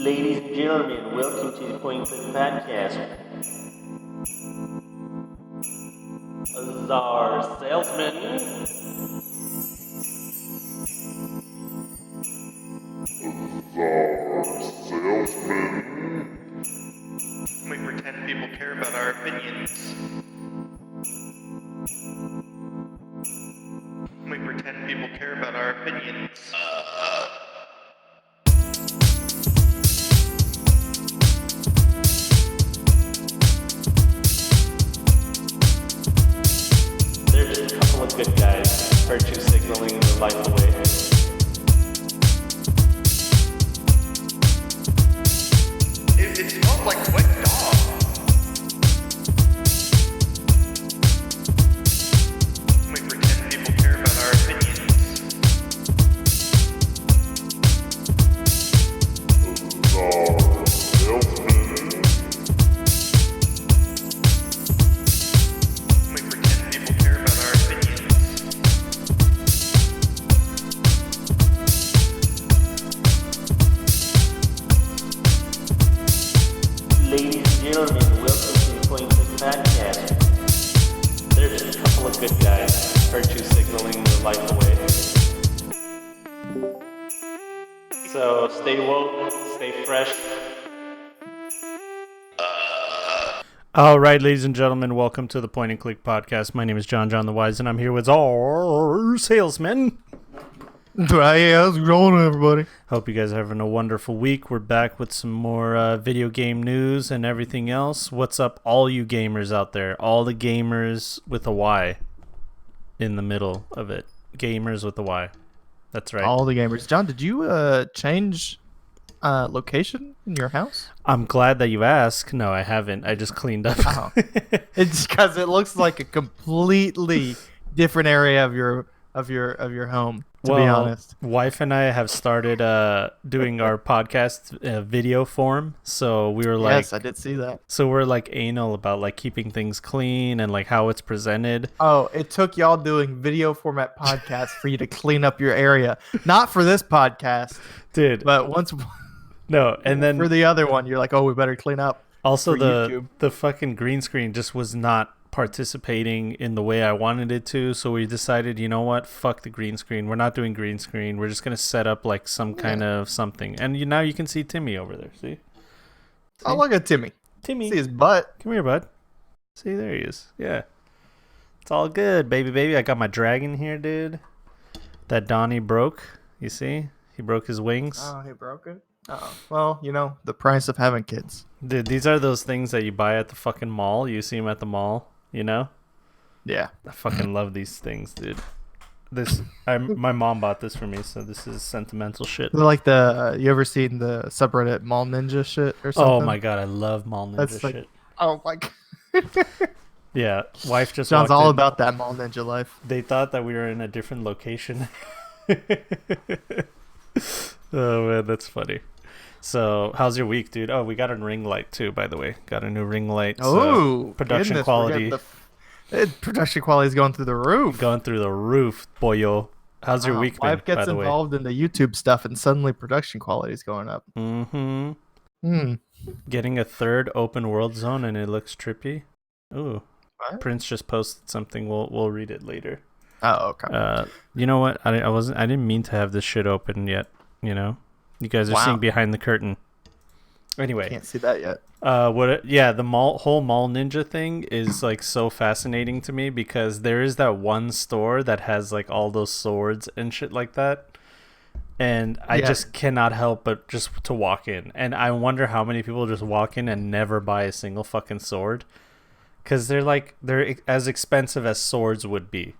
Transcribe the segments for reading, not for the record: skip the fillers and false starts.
Ladies and gentlemen, welcome to the Point Click Podcast. Our salesman. We pretend people care about our opinions. We pretend people care about our opinions. They're just a couple of good guys, virtue signaling their life away. It smells like wet dog. We pretend people care about our opinions. We pretend people care about our opinions. Ladies and gentlemen, welcome to the Point Click Podcast. They're just a couple of good guys, virtue signaling their life away. So stay woke, stay fresh. All right, ladies and gentlemen, welcome to the Point and Click Podcast. My name is John the Wise, and I'm here with our salesmen. Hey, how's it going, everybody? Hope you guys are having a wonderful week. We're back with some more video game news and everything else. What's up, all you gamers out there? All the gamers with a Y in the middle of it. Gamers with a Y. That's right. All the gamers. John, did you change location in your house? I'm glad that you asked. No, I haven't. I just cleaned up. Oh. It's because it looks like a completely different area of your home. To be honest, wife and I have started doing our podcast video form. So we were like, yes, I did see that. So we're like anal about like keeping things clean and like how it's presented. Oh, it took y'all doing video format podcasts for you to clean up your area. Not for this podcast, dude. But once no, and then for the other one, you're like, oh, we better clean up. Also, YouTube. the fucking green screen just was not participating in the way I wanted it to, so we decided, you know what, fuck the green screen. We're not doing green screen. We're just gonna set up like some kind of something. And now you can see Timmy over there. See? Oh, look at Timmy. Timmy, See his butt. come here, bud. See, there he is. Yeah, it's all good, baby. I got my dragon here, dude. That Donnie broke. You see? He broke his wings. Oh, he broke it. Oh, well, you know, the price of having kids. Dude, these are those things that you buy at the fucking mall. You see them at the mall, you know? Yeah. I fucking love these things, dude. My mom bought this for me, so this is sentimental shit. They're like the you ever seen the subreddit Mall Ninja shit or something? Oh my god, I love Mall Ninja That's shit. like, oh my god. Yeah, wife just Sounds walked all in. about that Mall Ninja life. They thought that we were in a different location. Oh man, that's funny. So, how's your week, dude? Oh, we got a ring light too, by the way. Got a new ring light. Oh, production goodness, quality. Production quality is going through the roof. Going through the roof, boyo. How's your week been, Wife gets by the way? involved in the YouTube stuff, and suddenly production quality is going up. Mm-hmm. Getting a third open world zone, and it looks trippy. Ooh. What? Prince just posted something. We'll read it later. Oh, okay. You know what? I didn't mean to have this shit open yet. You know, you guys are Wow. seeing behind the curtain. Anyway, Can't see that yet. the whole mall ninja thing is like so fascinating to me because there is that one store that has like all those swords and shit like that. And I just cannot help but just to walk in. And I wonder how many people just walk in and never buy a single fucking sword. Because they're as expensive as swords would be.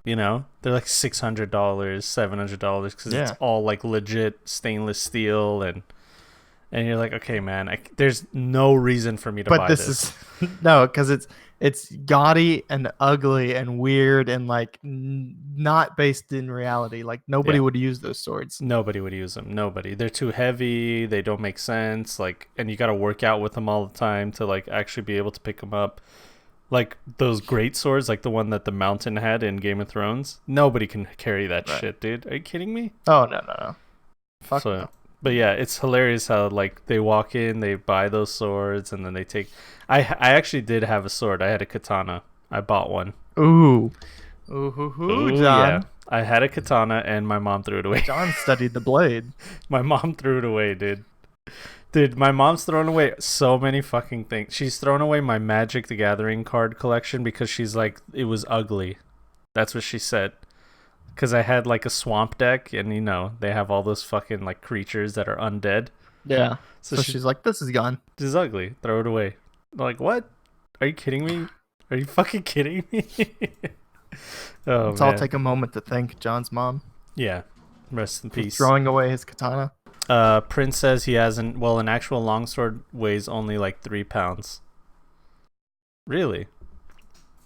You know? They're like $600, $700 because it's all like legit stainless steel. And you're like, okay, man, there's no reason for me to buy But this is no, because it's gaudy and ugly and weird and like not based in reality. Like nobody would use those swords. Nobody would use them. Nobody. They're too heavy. They don't make sense. Like, and you got to work out with them all the time to like actually be able to pick them up. Like those great swords, like the one that the Mountain had in Game of Thrones. Nobody can carry that shit, dude. Are you kidding me? Oh no. Fuck So no. But yeah, it's hilarious how like they walk in, they buy those swords, and then they take. I actually did have a sword. I had a katana. I bought one. Ooh. Ooh, Yeah, John. I had a katana, and my mom threw it away. John studied the blade. My mom threw it away, dude. Dude, my mom's thrown away so many fucking things. She's thrown away my Magic the Gathering card collection because she's like, it was ugly. That's what she said. Because I had like a swamp deck, and you know, they have all those fucking like creatures that are undead. Yeah. So She's like, this is gone. This is ugly. Throw it away. I'm like, what? Are you kidding me? Are you fucking kidding me? Oh, Let's man. all take a moment to thank John's mom Yeah. Rest in for peace. throwing away his katana. Prince says he hasn't. Well, an actual longsword weighs only like 3 pounds. Really?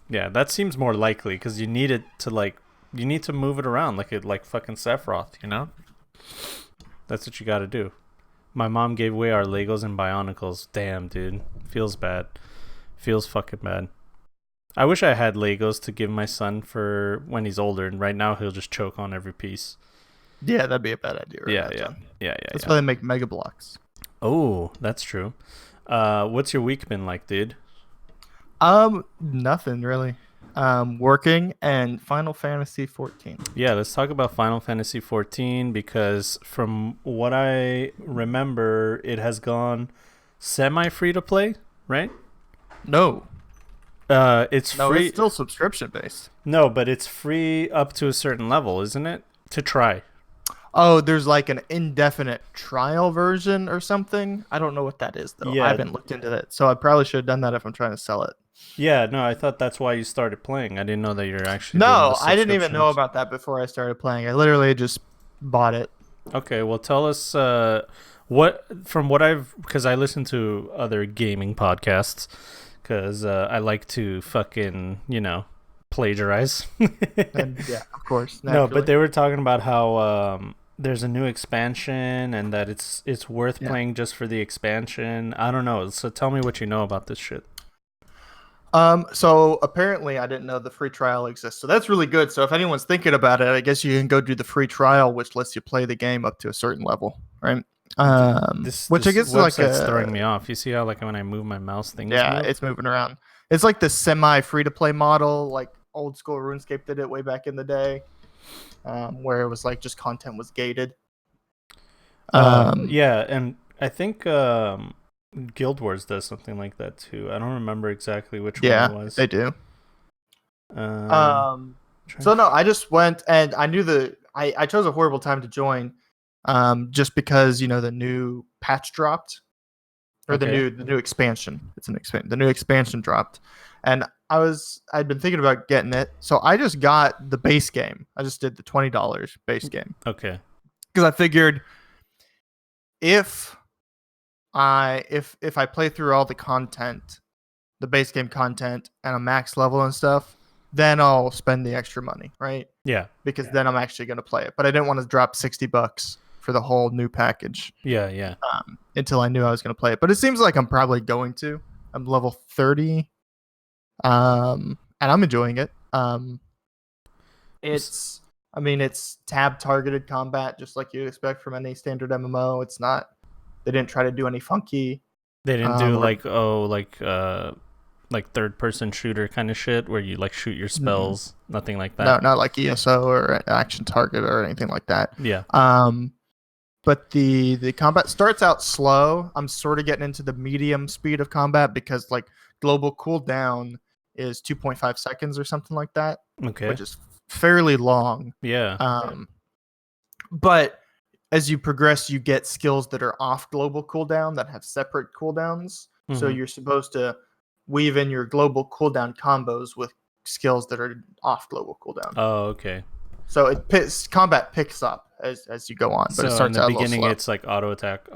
Yeah, that seems more likely because you need it to like. You need to move it around like fucking Sephiroth, you know? That's what you got to do. My mom gave away our Legos and Bionicles. Damn, dude. Feels bad. Feels fucking bad. I wish I had Legos to give my son for when he's older, and right now he'll just choke on every piece. Yeah, that'd be a bad idea. Right Yeah, now, yeah, John. yeah. That's why they make Mega Blocks. Oh, that's true. What's your week been like, dude? Nothing really. Working and Final Fantasy XIV. Yeah, let's talk about Final Fantasy XIV because from what I remember, it has gone semi-free to play, right? No, It's free. it's still subscription based. No, but it's free up to a certain level, isn't it? To try. Oh, there's like an indefinite trial version or something. I don't know what that is though. Yeah. I haven't looked into that, so I probably should have done that if I'm trying to sell it. Yeah, no, I thought that's why you started playing. I didn't know that you're actually doing No, the I didn't even know subscriptions. about that before I started playing. I literally just bought it. Okay, well, tell us because I listen to other gaming podcasts because I like to fucking, plagiarize. And yeah, of course. No, Naturally. but they were talking about how there's a new expansion and that it's worth playing just for the expansion. I don't know. So tell me what you know about this shit. So apparently I didn't know the free trial exists. So that's really good. So if anyone's thinking about it, I guess you can go do the free trial, which lets you play the game up to a certain level, right? Which I guess is like website's throwing me off. You see how like when I move my mouse, things yeah, move? it's moving around. It's like the semi free to play model, like old school RuneScape did it way back in the day, where it was like just content was gated. Yeah, and I think Guild Wars does something like that too. I don't remember exactly which one it was. They do. Trying So no, I just went and I knew I chose a horrible time to join, just because the new patch dropped, or the Okay. new expansion. It's an expansion. The new expansion dropped, and I'd been thinking about getting it, so I just got the base game. I just did the $20 base game Okay. because I figured if I play through all the content, the base game content, and a max level and stuff, then I'll spend the extra money, right? Yeah. Because then I'm actually going to play it. But I didn't want to drop $60 for the whole new package Yeah. until I knew I was going to play it. But it seems like I'm probably going to. I'm level 30, and I'm enjoying it. It's tab targeted combat, just like you'd expect from any standard MMO. It's not. They didn't try to do any funky. They didn't do like third person shooter kind of shit where you like shoot your spells, nothing like that. No, not like ESO or action target or anything like that. Yeah. But the combat starts out slow. I'm sort of getting into the medium speed of combat because like global cooldown is 2.5 seconds or something like that, Okay. which is fairly long. Yeah. But as you progress, you get skills that are off global cooldown that have separate cooldowns. So Mhm. you're supposed to weave in your global cooldown combos with skills that are off global cooldown. Oh, okay. So combat picks up as you go on, but So it in starts the out a little beginning, slow. it's like auto attack,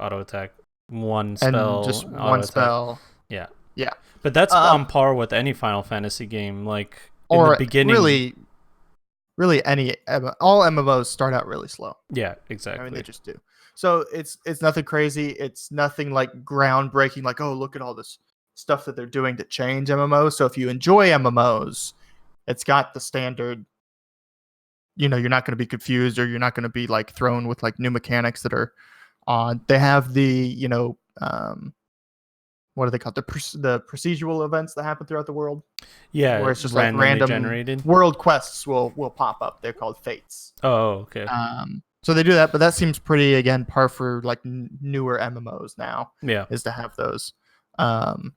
one spell, And just auto one attack. spell. Yeah. Yeah. But that's Um, on par with any Final Fantasy game. Like in Or the beginning, really any all MMOs start out really slow. yeah, I exactly. mean, they just do. So it's nothing crazy. It's nothing like groundbreaking. Like, oh, look at all this stuff that they're doing to change MMOs. So if you enjoy MMOs, it's got the standard. You're not going to be confused, or you're not going to be like thrown with like new mechanics that are on. They have the what are they called? The procedural events that happen throughout the world, Yeah, where it's just like randomly random generated. world quests will pop up. They're called fates. Oh, okay. So they do that, but that seems pretty again par for like newer MMOs now Yeah. is to have those. Um,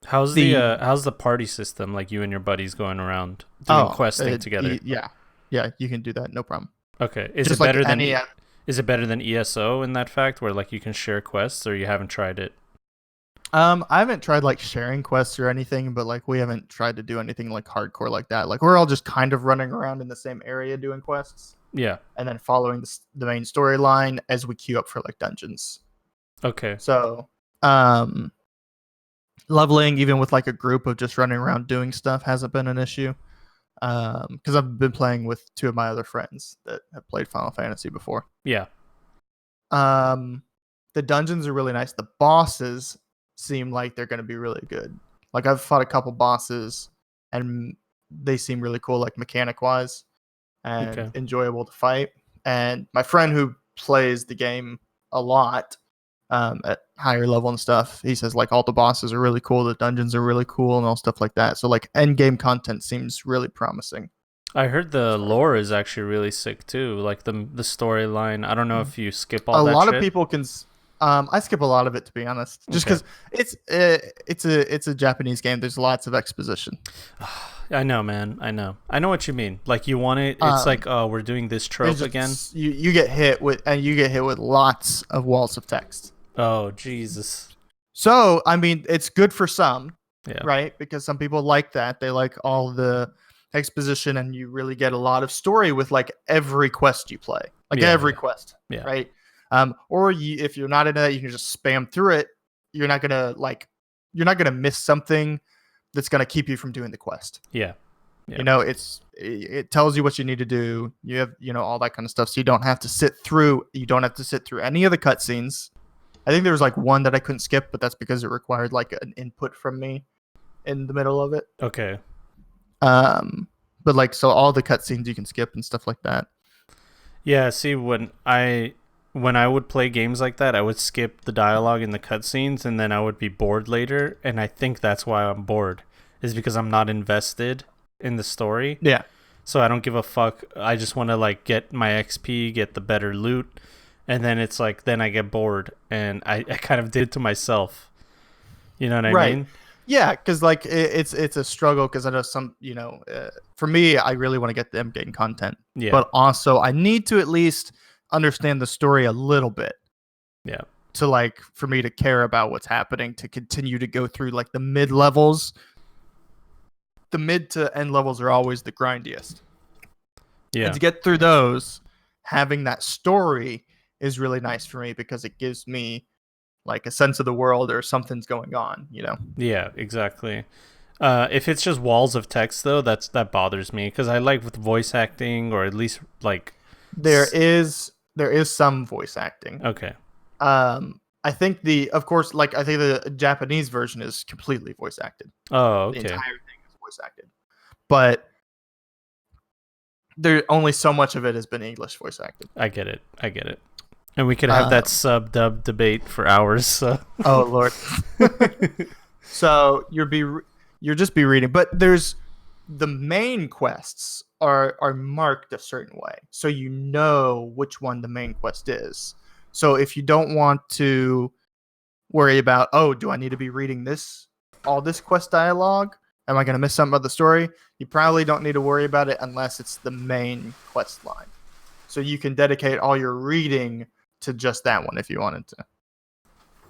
How's the party system? Like you and your buddies going around doing questing together. Yeah, you can do that, no problem. Okay. Is Just it better like than any, is it better than ESO in that fact, where like you can share quests, or you haven't tried it? I haven't tried like sharing quests or anything, but like we haven't tried to do anything like hardcore like that. Like we're all just kind of running around in the same area doing quests. Yeah. And then following the main storyline as we queue up for like dungeons. Okay. So, leveling even with like a group of just running around doing stuff hasn't been an issue. Because I've been playing with two of my other friends that have played Final Fantasy before. Yeah. The dungeons are really nice. The bosses seem like they're going to be really good. Like I've fought a couple bosses and they seem really cool, like mechanic wise and enjoyable to fight. And my friend who plays the game a lot at higher level and stuff, he says like all the bosses are really cool, the dungeons are really cool and all stuff like that. So like end game content seems really promising. I heard the lore is actually really sick too. Like the storyline. I don't know if you skip all a that lot shit. of people can I skip a lot of it to be honest, just because it's a Japanese game. There's lots of exposition. I know, man. I know what you mean. Like you want it. It's like, oh, we're doing this trope again. You get hit with lots of walls of text. Oh Jesus. So I mean, it's good for some, Yeah. right? Because some people like that. They like all the exposition, and you really get a lot of story with like every quest you play, like every quest, right? Or if you're not into that, you can just spam through it. You're not gonna miss something that's gonna keep you from doing the quest. Yeah. You know, it tells you what you need to do. You have all that kind of stuff, so you don't have to sit through. You don't have to sit through any of the cutscenes. I think there was like one that I couldn't skip, but that's because it required like an input from me in the middle of it. Okay. But like, so all the cutscenes you can skip and stuff like that. Yeah. See, when I would play games like that, I would skip the dialogue in the cutscenes, and then I would be bored later. And I think that's why I'm bored, is because I'm not invested in the story. Yeah. So I don't give a fuck. I just want to like get my XP, get the better loot, and then it's like then I get bored, and I kind of did it to myself. You know what I mean? Yeah, because like it's a struggle, because I know some, for me, I really want to get the end game content. Yeah. But also I need to at least understand the story a little bit. Yeah. To like, for me to care about what's happening, to continue to go through like the mid levels. The mid to end levels are always the grindiest. Yeah. And to get through those, having that story is really nice for me, because it gives me like a sense of the world, or something's going on, Yeah, exactly. If it's just walls of text though, that bothers me, because I like with voice acting, or at least like there is some voice acting. Okay. I think the Japanese version is completely voice acted. Oh, okay. The entire thing is voice acted. But there only so much of it has been English voice acted. I get it. And we could have that sub-dub debate for hours. So. Oh Lord. So you'll just be reading, but there's the main quests are marked a certain way, so you know which one the main quest is. So if you don't want to worry about, do I need to be reading all this quest dialogue? Am I going to miss something about the story? You probably don't need to worry about it unless it's the main quest line. So you can dedicate all your reading to just that one if you wanted to.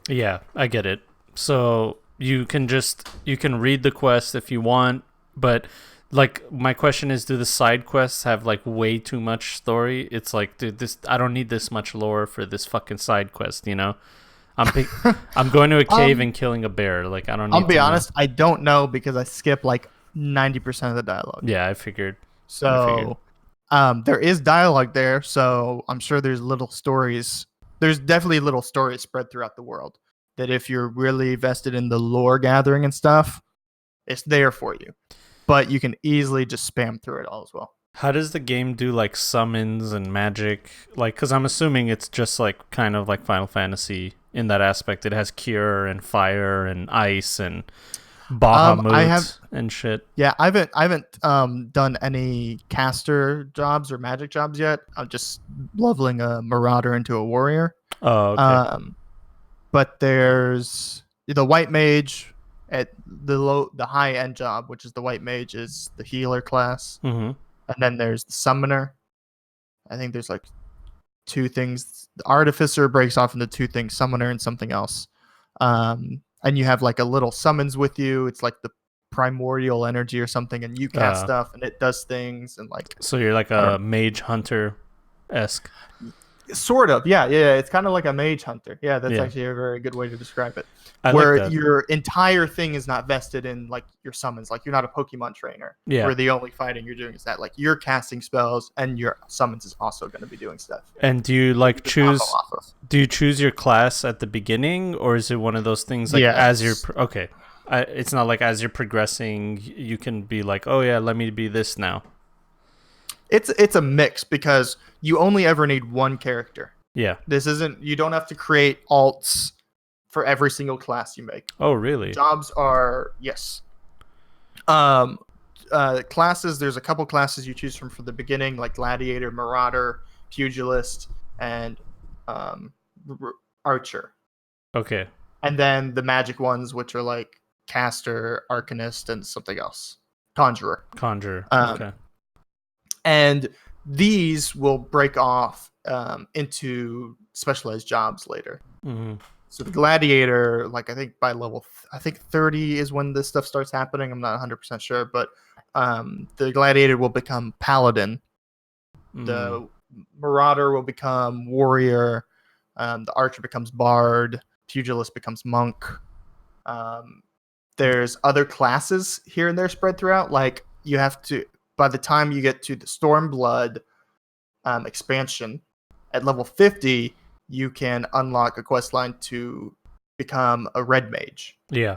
Yeah, I get it. So you can read the quest if you want, but like my question is, do the side quests have like way too much story? It's like, dude, I don't need this much lore for this fucking side quest, I'm going to a cave and killing a bear. Like, I don't need I'll be honest, I don't know, because I skip like 90% of the dialogue. Yeah, I figured. So there is dialogue there, so I'm sure there's little stories. There's definitely little stories spread throughout the world that if you're really vested in the lore gathering and stuff, it's there for you. But you can easily just spam through it all as well. How does the game do like summons and magic? Like, because I'm assuming it's just like kind of like Final Fantasy in that aspect. It has cure and fire and ice and I have Bahamut and shit. Yeah, I haven't done any caster jobs or magic jobs yet. I'm just leveling a marauder into a warrior. Oh, okay. Um, but there's the white mage at the high end job, which is the white mage is the healer class, Mm-hmm. and then there's the summoner. I think there's like two things. The artificer breaks off into two things: summoner and something else. And you have like a little summons with you. It's like the primordial energy or something, and you cast stuff, and it does things, and like So you're like I don't a mage hunter esque. sort of, yeah. It's kind of like a mage hunter. Yeah, that's Yeah. actually a very good way to describe it. I like Where that. your entire thing is not vested in like your summons. Like you're not a Pokemon trainer. Yeah. Where the only fighting you're doing is that like you're casting spells, and your summons is also going to be doing stuff. And do you like To combo choose? off of. Do you choose your class at the beginning, or is it one of those things like as you're Yes. okay? It's not like as you're progressing, you can be like, oh yeah, let me be this now. It's a mix because you only ever need one character. Yeah. This isn't. You don't have to create alts for every single class you make. Oh really? Jobs are yes. Classes. There's a couple classes you choose from the beginning, like gladiator, marauder, pugilist, and archer. Okay. And then the magic ones, which are like caster, arcanist, and something else, conjurer. Conjure. Um, Okay. And these will break off into specialized jobs later. Mm-hmm. So the gladiator, like I think by level, I think 30 is when this stuff starts happening. I'm not 100% sure, but the gladiator will become paladin. The marauder will become warrior. The archer becomes bard. Pugilist becomes monk. There's other classes here and there spread throughout. Like you have to, by the time you get to the Stormblood expansion at level 50, you can unlock a quest line to become a red mage. Yeah.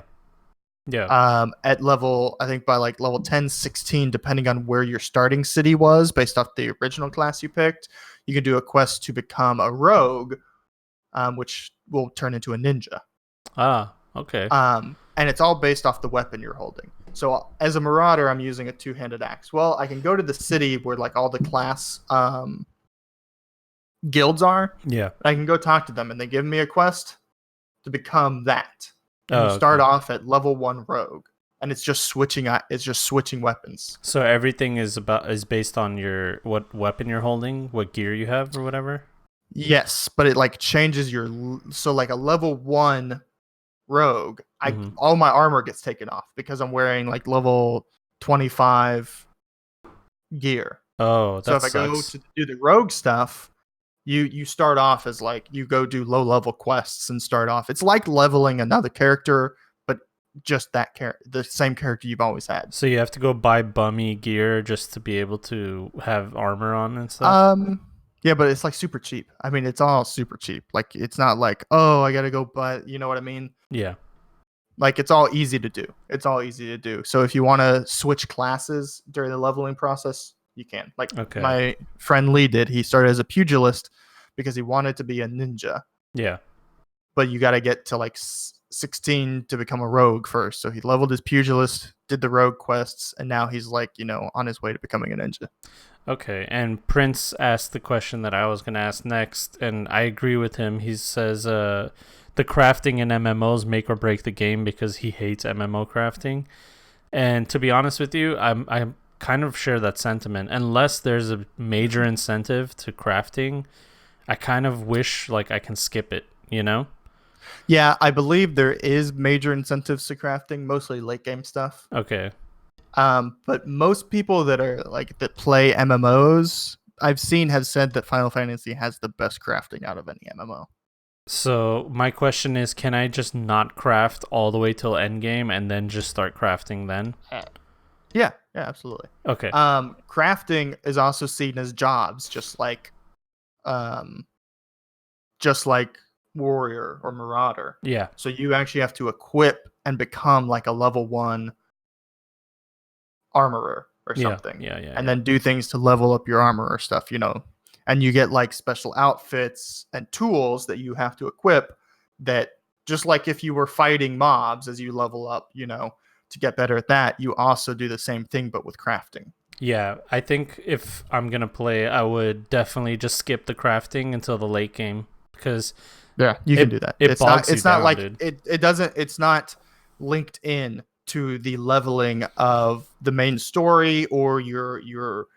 Yeah. At level, I think by like level 10, 16, depending on where your starting city was based off the original class you picked, you can do a quest to become a rogue, which will turn into a ninja. Okay. And it's all based off the weapon you're holding. So as a marauder, I'm using a two-handed axe. Well, I can go to the city where like all the class guilds are. Yeah. I can go talk to them, and they give me a quest to become that. And Oh, you start okay. off at level 1 rogue, and it's just switching. It's just switching weapons. So everything is based on what weapon you're holding, what gear you have, or whatever. Yes, but it like changes your. So like a level 1 rogue, all my armor gets taken off because I'm wearing like level 25 gear. Oh, So that if I go sucks. to do the rogue stuff, you start off as like you go do low level quests and start off. It's like leveling another character, but just the same character you've always had. So you have to go buy bummy gear just to be able to have armor on and stuff. Yeah, but it's like super cheap. I mean, it's all super cheap. Like it's not like, oh, I gotta go buy. You know what I mean? Yeah. Like it's all easy to do. It's all easy to do. So if you want to switch classes during the leveling process, you can. Like Okay. my friend Lee did. He started as a pugilist because he wanted to be a ninja. Yeah. But you got to get to like 16 to become a rogue first. So he leveled his pugilist, did the rogue quests, and now he's like, on his way to becoming a ninja. Okay, and Prince asked the question that I was going to ask next, and I agree with him. He says the crafting in MMOs make or break the game because he hates MMO crafting. And to be honest with you, I'm kind of share that sentiment. Unless there's a major incentive to crafting, I kind of wish like I can skip it, you know? Yeah, I believe there is major incentives to crafting, mostly late game stuff. Okay. But most people that play MMOs I've seen have said that Final Fantasy has the best crafting out of any MMO. So my question is, can I just not craft all the way till endgame and then just start crafting then? Yeah, absolutely. Okay. Crafting is also seen as jobs, just like warrior or marauder. Yeah. So you actually have to equip and become like a level 1 armorer. or Yeah, something. yeah. And then do things to level up your armor or stuff, and you get like special outfits and tools that you have to equip that, just like if you were fighting mobs as you level up, to get better at that, you also do the same thing, but with crafting. Yeah, I think if I'm gonna play, I would definitely just skip the crafting until the late game, because Yeah, you can do that. It It's bogs not. It's you not down, like dude. it doesn't. It's not linked in to the leveling of the main story or your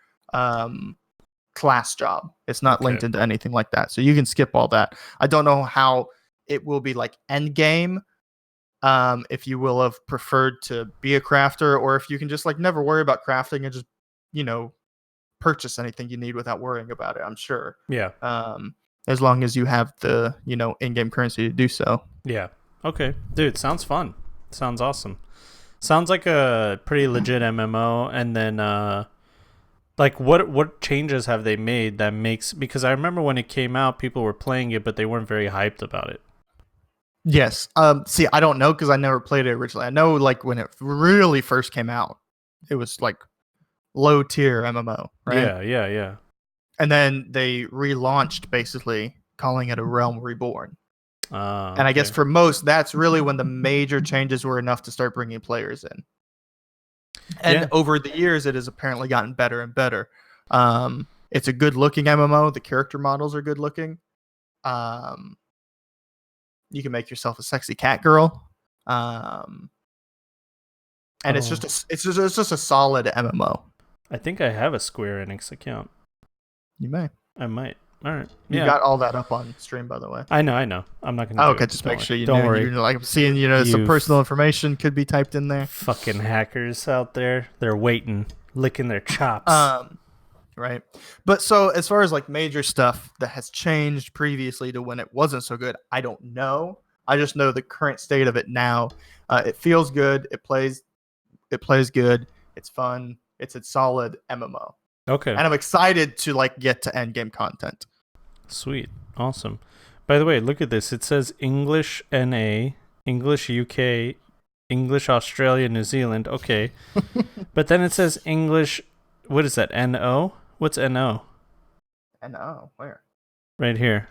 class job. It's not Okay. linked into anything like that. So you can skip all that. I don't know how it will be like end game. If you will have preferred to be a crafter, or if you can just like never worry about crafting and just purchase anything you need without worrying about it. I'm sure. Yeah. As long as you have the in-game currency to do so. Yeah. Okay, dude, sounds fun. Sounds awesome. Sounds like a pretty legit MMO. And then, like, what changes have they made that makes? Because I remember when it came out, people were playing it, but they weren't very hyped about it. Yes. See, I don't know because I never played it originally. I know like when it really first came out, it was like low tier MMO, right? Yeah. And then they relaunched, basically calling it a Realm Reborn. And I guess for most, that's really when the major changes were enough to start bringing players in. And over the years, it has apparently gotten better and better. It's a good looking MMO. The character models are good looking. You can make yourself a sexy cat girl. And it's just a solid MMO. I think I have a Square Enix account. You may. I might. All right. You got all that up on stream, by the way. I know. I'm not gonna. Okay, just make sure you don't know. worry. You're like I'm seeing, some personal information could be typed in there. Fucking hackers out there. They're waiting, licking their chops. Right. But so as far as like major stuff that has changed previously to when it wasn't so good, I don't know. I just know the current state of it now. It feels good. It plays good. It's fun. It's a solid MMO. Okay. And I'm excited to like get to end game content. Sweet. Awesome. By the way, look at this. It says English NA, English UK, English Australia, New Zealand. Okay. But then it says English, what is that? NO? What's NO? NO? Where? Right here.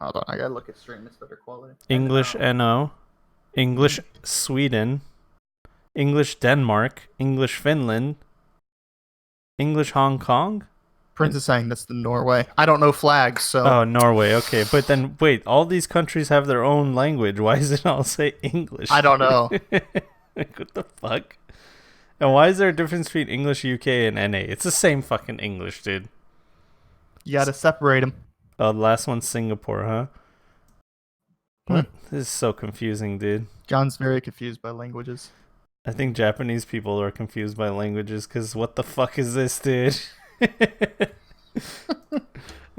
Hold on. I got to look at stream. It's better quality. English NO, English Sweden, English Denmark, English Finland, English Hong Kong? Prince is saying that's the Norway. I don't know flags, so. Oh, Norway. Okay. But then, wait, all these countries have their own language. Why does it all say English? I don't know. Like, what the fuck? And why is there a difference between English UK and NA? It's the same fucking English, dude. You got to separate them. Oh, the last one's Singapore, huh? What? This is so confusing, dude. John's very confused by languages. I think Japanese people are confused by languages because what the fuck is this, dude?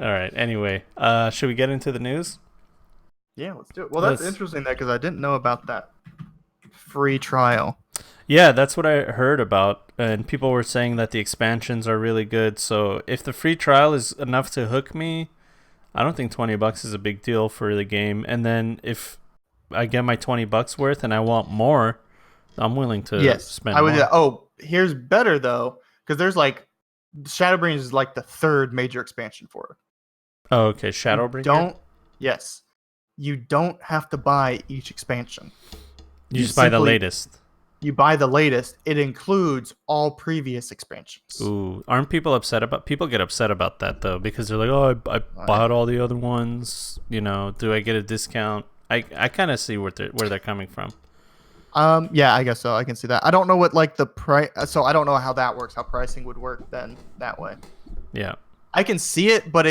All right. Anyway, should we get into the news? Yeah, let's do it. Well, that's interesting because I didn't know about that free trial. Yeah, that's what I heard about, and people were saying that the expansions are really good. So if the free trial is enough to hook me, I don't think $20 is a big deal for the game. And then if I get my $20 worth and I want more, I'm willing to spend more. Oh, here's better though, because there's like Shadowbringers is like the third major expansion for it. Oh, okay. Shadowbringer? You don't have to buy each expansion. You just buy the latest. You buy the latest. It includes all previous expansions. Ooh, aren't people upset about? People get upset about that though because they're like, oh, I bought all the other ones. Do I get a discount? I kind of see where they're coming from. Yeah, I guess so. I can see that. I don't know what like the price. So I don't know how that works. How pricing would work then that way. Yeah, I can see it, but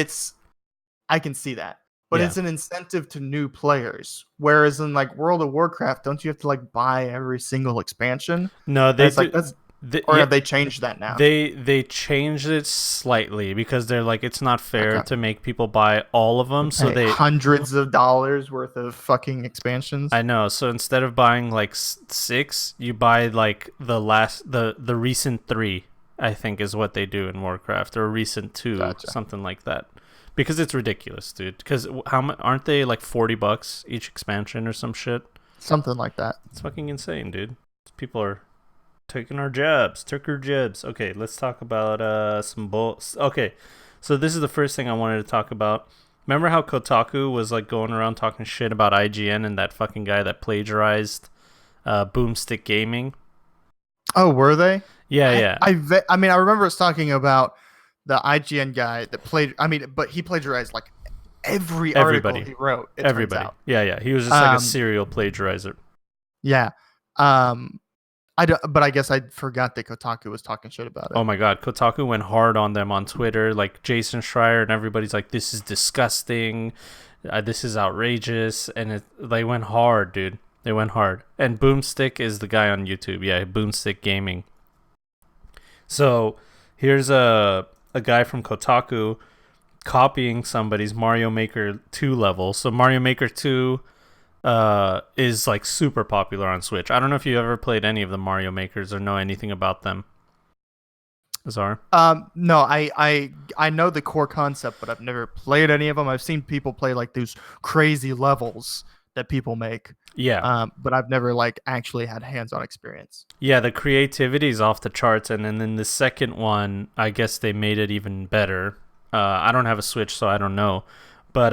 I can see that. But Yeah. it's an incentive to new players. Whereas in like World of Warcraft, don't you have to like buy every single expansion? no, Have they changed that now? They changed it slightly because they're like it's not fair to make people buy all of them. So they hundreds of dollars worth of fucking expansions. I know. So instead of buying like 6, you buy like the recent 3. I think is what they do in Warcraft, or recent 2, something like that. Because it's ridiculous, dude. Because aren't they like $40 each expansion or some shit? Something like that. It's fucking insane, dude. People are Taking our jabs. Took our jabs. Okay, let's talk about some bulls. Okay, so this is the first thing I wanted to talk about. Remember how Kotaku was like going around talking shit about IGN and that fucking guy that plagiarized Boomstick Gaming? Oh, were they? Yeah, yeah. I mean, I remember us talking about the IGN guy that played. I mean, but he plagiarized like every article Everybody. he wrote. It Everybody. turns out. Yeah, yeah. He was just like a Um, serial plagiarizer. Yeah. I don't, but I guess I forgot that Kotaku was talking shit about it. Oh my god, Kotaku went hard on them on Twitter, like Jason Schreier and everybody's like, this is disgusting, this is outrageous, and they went hard, dude. They went hard. And Boomstick is the guy on YouTube, yeah, Boomstick Gaming. So here's a guy from Kotaku copying somebody's Mario Maker 2 level. So Mario Maker 2 is like super popular on Switch. I don't know if you ever played any of the Mario Makers or know anything about them. Azar? No, I know the core concept, but I've never played any of them. I've seen people play like those crazy levels that people make. Yeah. But I've never like actually had hands-on experience. Yeah, the creativity is off the charts, and then the second one, I guess they made it even better. I don't have a Switch, so I don't know. But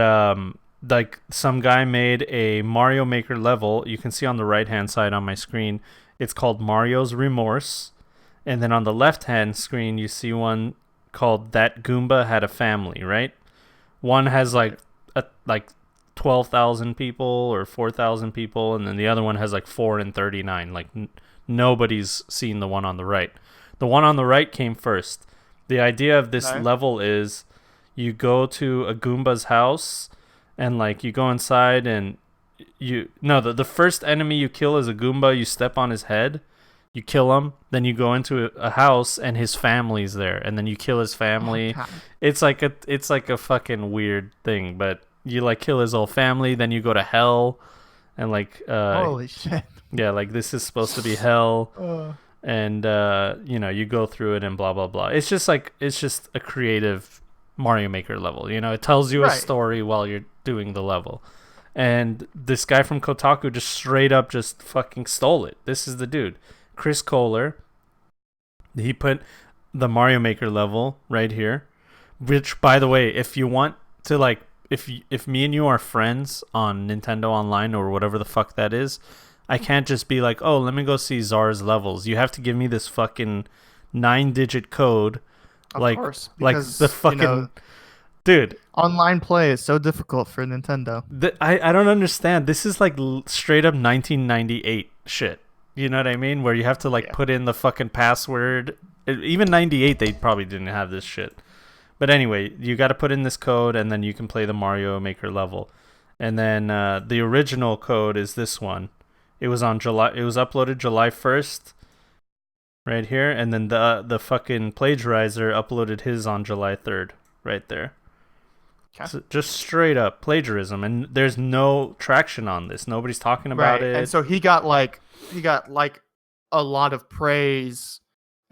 like some guy made a Mario Maker level. You can see on the right-hand side on my screen, it's called Mario's Remorse. And then on the left-hand screen, you see one called That Goomba Had a Family, right? One has like 12,000 people or 4,000 people, and then the other one has like 4 and 39. Like nobody's seen the one on the right. The one on the right came first. The idea of this level is you go to a Goomba's house and like you go inside and the first enemy you kill is a Goomba. You step on his head, you kill him, then you go into a house and his family's there, and then you kill his family. Oh, it's like a fucking weird thing, but you like kill his whole family, then you go to hell, and like holy shit. Yeah, like this is supposed to be hell. And you go through it and blah blah blah. It's just a creative Mario Maker level. It tells you a story while you're doing the level. And this guy from Kotaku just straight up just fucking stole it. This is the dude, Chris Kohler. He put the Mario Maker level right here, which, by the way, if you want to like, if me and you are friends on Nintendo Online or whatever the fuck that is, I can't just be like, oh, let me go see Czar's levels. You have to give me this fucking 9-digit code. Of course, like the fucking dude. Online play is so difficult for Nintendo. I don't understand. This is like straight up 1998 shit. You know what I mean? Where you have to like put in the fucking password. Even 98, they probably didn't have this shit. But anyway, you got to put in this code, and then you can play the Mario Maker level. And then the original code is this one. It was uploaded July 1st, right here, and then the fucking plagiarizer uploaded his on July 3rd, right there. Okay. So just straight up plagiarism, and there's no traction on this. Nobody's talking about it. And so he got like a lot of praise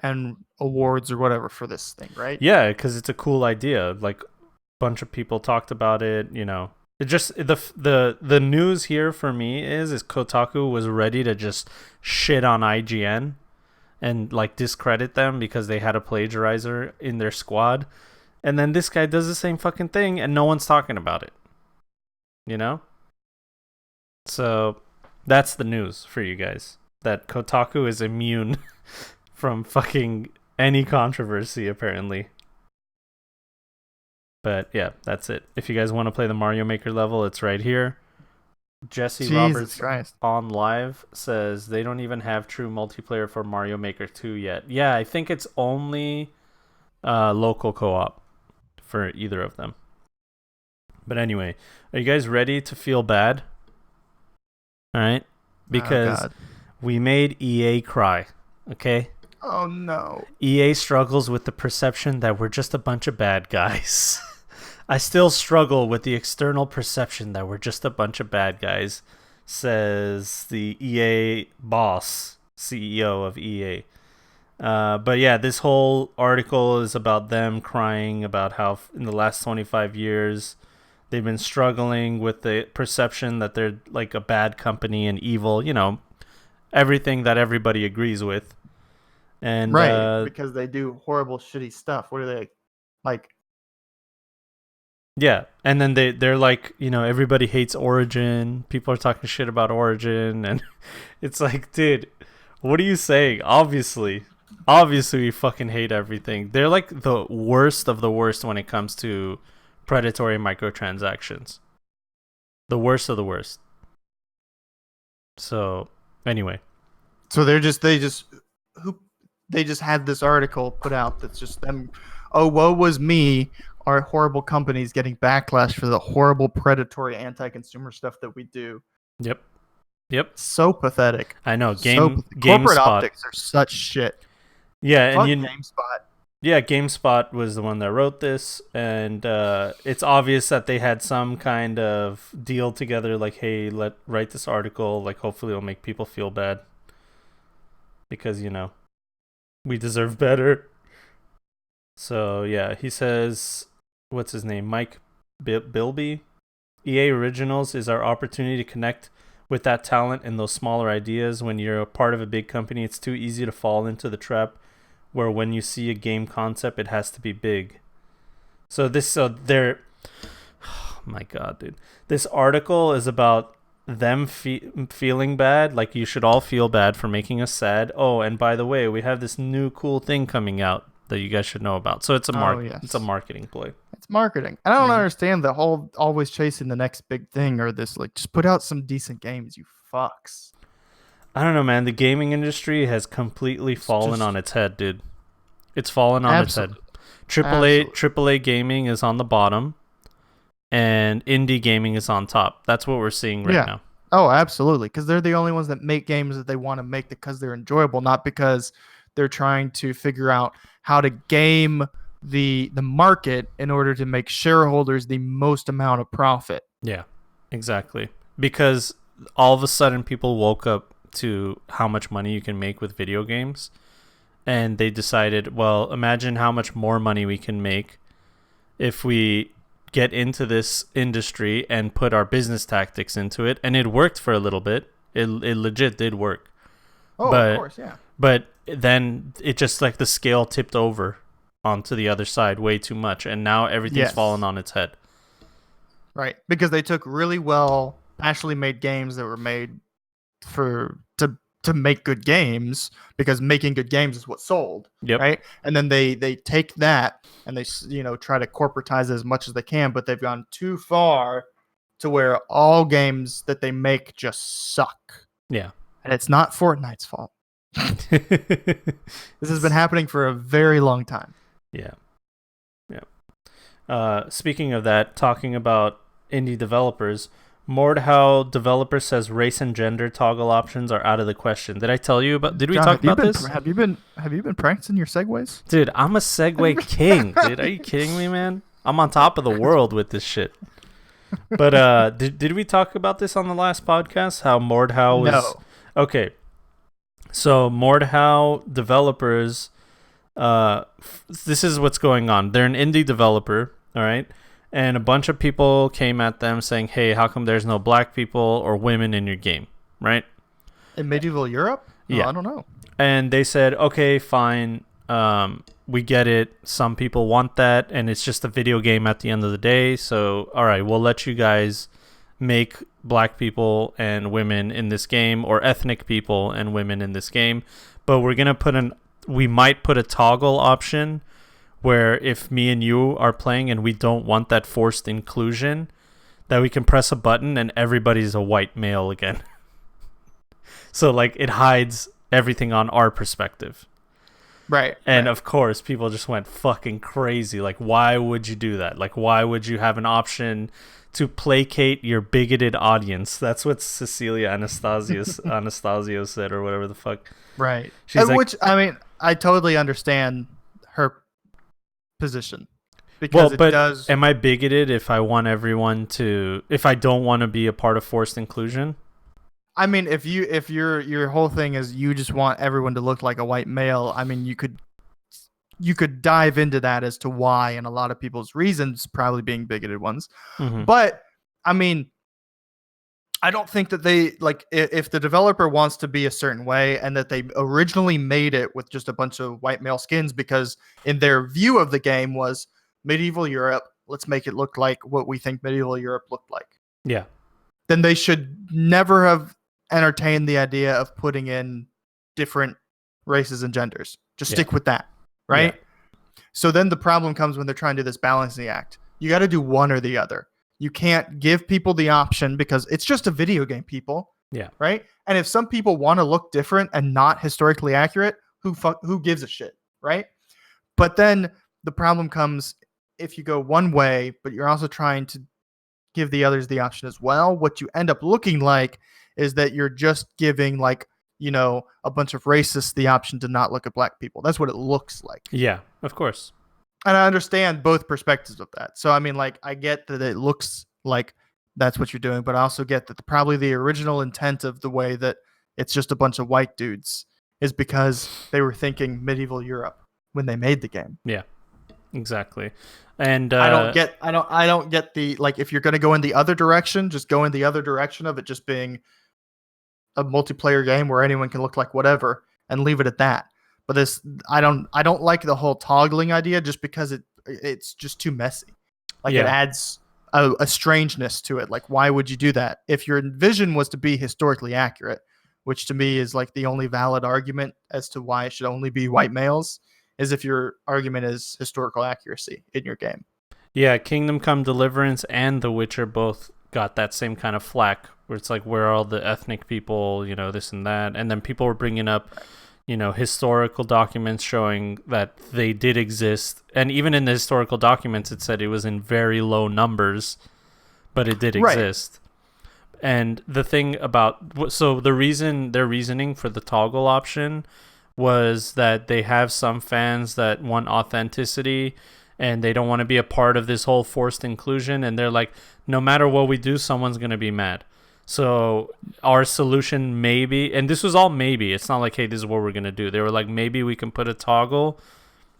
and awards or whatever for this thing, right? Yeah, because it's a cool idea. Like a bunch of people talked about it. It just the news here for me is Kotaku was ready to just shit on IGN and like discredit them because they had a plagiarizer in their squad, and then this guy does the same fucking thing and no one's talking about it. So that's the news for you guys, that Kotaku is immune from fucking any controversy apparently. But yeah, that's it. If you guys want to play the Mario Maker level, it's right here. Jesse Roberts on live says they don't even have true multiplayer for Mario Maker 2 yet. Yeah, I think it's only local co-op for either of them. But anyway, are you guys ready to feel bad? All right? Because we made EA cry, okay? Oh no. EA struggles with the perception that we're just a bunch of bad guys. I still struggle with the external perception that we're just a bunch of bad guys, says the EA boss, CEO of EA. But yeah, this whole article is about them crying about how in the last 25 years they've been struggling with the perception that they're like a bad company and evil, everything that everybody agrees with. And right, because they do horrible, shitty stuff. What are they like? yeah, and then they're like, everybody hates Origin. People are talking shit about Origin, and it's like, dude, what are you saying? Obviously, we fucking hate everything. They're like the worst of the worst when it comes to predatory microtransactions. The worst of the worst. So, anyway. So they just had this article put out that's just them. Oh, woe was me. Our horrible companies getting backlash for the horrible predatory anti-consumer stuff that we do. Yep. So pathetic. I know. Corporate GameSpot. optics are such shit. Yeah, Fuck and GameSpot. Yeah, GameSpot was the one that wrote this, and it's obvious that they had some kind of deal together. Like, hey, write this article. Like, hopefully, it'll make people feel bad because we deserve better. So yeah, he says, what's his name? Mike Bilby. EA Originals is our opportunity to connect with that talent and those smaller ideas. When you're a part of a big company, it's too easy to fall into the trap where when you see a game concept, it has to be big. So they're, oh my god, dude. This article is about them feeling bad. Like, you should all feel bad for making us sad. Oh, and by the way, we have this new cool thing coming out that you guys should know about. So it's a it's a marketing play. It's marketing. And I don't understand the whole always chasing the next big thing or this, like, just put out some decent games, you fucks. I don't know, man. The gaming industry has completely fallen on its head, dude. It's fallen on its head. AAA gaming is on the bottom, and indie gaming is on top. That's what we're seeing right now. Oh, absolutely. Because they're the only ones that make games that they want to make because they're enjoyable, not because they're trying to figure out how to game the market in order to make shareholders the most amount of profit. Yeah, exactly. Because all of a sudden people woke up to how much money you can make with video games, and they decided, well, imagine how much more money we can make if we get into this industry and put our business tactics into it. And it worked for a little bit. It legit did work. Of course, yeah. But then it just, like, the scale tipped over onto the other side way too much, and now everything's fallen on its head. Right, because they took really well, actually made games that were made to make good games, because making good games is what sold. Yep. Right, and then they take that and they try to corporatize it as much as they can, but they've gone too far to where all games that they make just suck. Yeah, and it's not Fortnite's fault. This has been happening for a very long time. Yeah. Speaking of that, talking about indie developers, Mordhau developer says race and gender toggle options are out of the question. Did I tell you about? Did we talk about this? Have you been practicing your segues? Dude, I'm a segue king. Dude, are you kidding me, man? I'm on top of the world with this shit. But did we talk about this on the last podcast? How Mordhau was? No. Okay. So Mordhau developers, this is what's going on. They're an indie developer, all right? And a bunch of people came at them saying, hey, how come there's no black people or women in your game, right? In medieval Europe? Yeah. I don't know. And they said, okay, fine. We get it. Some people want that, and it's just a video game at the end of the day. So, all right, we'll let you guys make black people and women in this game, or ethnic people and women in this game. But we're going to we might put a toggle option where if me and you are playing and we don't want that forced inclusion, that we can press a button and everybody's a white male again. So, like, it hides everything on our perspective. Right. And of course, people just went fucking crazy. Like, why would you do that? Like, why would you have an option to placate your bigoted audience? That's what Cecilia Anastasio said, or whatever the fuck. Right. She's like, which, I mean, I totally understand her position. Because does. Am I bigoted if I want everyone to, if I don't want to be a part of forced inclusion? I mean, if your whole thing is you just want everyone to look like a white male, I mean, you could dive into that as to why, and a lot of people's reasons probably being bigoted ones. Mm-hmm. But I mean, I don't think that they like if the developer wants to be a certain way and that they originally made it with just a bunch of white male skins because in their view of the game was medieval Europe, let's make it look like what we think medieval Europe looked like. Yeah. Then they should never have entertained the idea of putting in different races and genders. Just stick with that, right? Yeah. So then the problem comes when they're trying to do this balancing act. You got to do one or the other. You can't give people the option because it's just a video game, people. Yeah. Right? And if some people want to look different and not historically accurate, who gives a shit, right? But then the problem comes if you go one way, but you're also trying to give the others the option as well. What you end up looking like is that you're just giving like, you know, a bunch of racists the option to not look at black people. That's what it looks like. Yeah, of course. And I understand both perspectives of that. So, I mean, like, I get that it looks like that's what you're doing, but I also get that probably the original intent of the way that it's just a bunch of white dudes is because they were thinking medieval Europe when they made the game. Yeah, exactly. And I don't get the, like, if you're going to go in the other direction, just go in the other direction of it just being a multiplayer game where anyone can look like whatever and leave it at that. But this, I don't like the whole toggling idea just because it's just too messy. Like it adds a strangeness to it. Like, why would you do that? If your vision was to be historically accurate, which to me is like the only valid argument as to why it should only be white males, is if your argument is historical accuracy in your game. Yeah, Kingdom Come Deliverance and The Witcher both got that same kind of flack where it's like, where are all the ethnic people, you know, this and that. And then people were bringing up, you know, historical documents showing that they did exist. And even in the historical documents, it said it was in very low numbers, but it did exist. And the thing about, so their reasoning for the toggle option was that they have some fans that want authenticity and they don't want to be a part of this whole forced inclusion. And they're like, no matter what we do, someone's going to be mad. So our solution maybe, and this was all maybe, it's not like, hey, this is what we're going to do. They were like, maybe we can put a toggle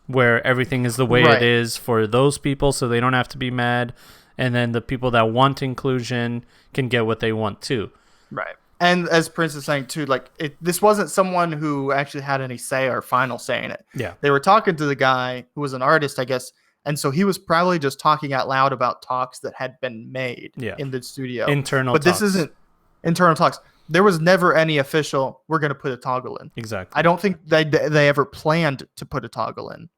where everything is the way it is for those people so they don't have to be mad. And then the people that want inclusion can get what they want too. Right. And as Prince is saying too, like this wasn't someone who actually had any say or final say in it. Yeah. They were talking to the guy who was an artist, I guess. And so he was probably just talking out loud about talks that had been made in the studio. Internal talks. But this isn't internal talks. There was never any official, we're going to put a toggle in. Exactly. I don't think they ever planned to put a toggle in.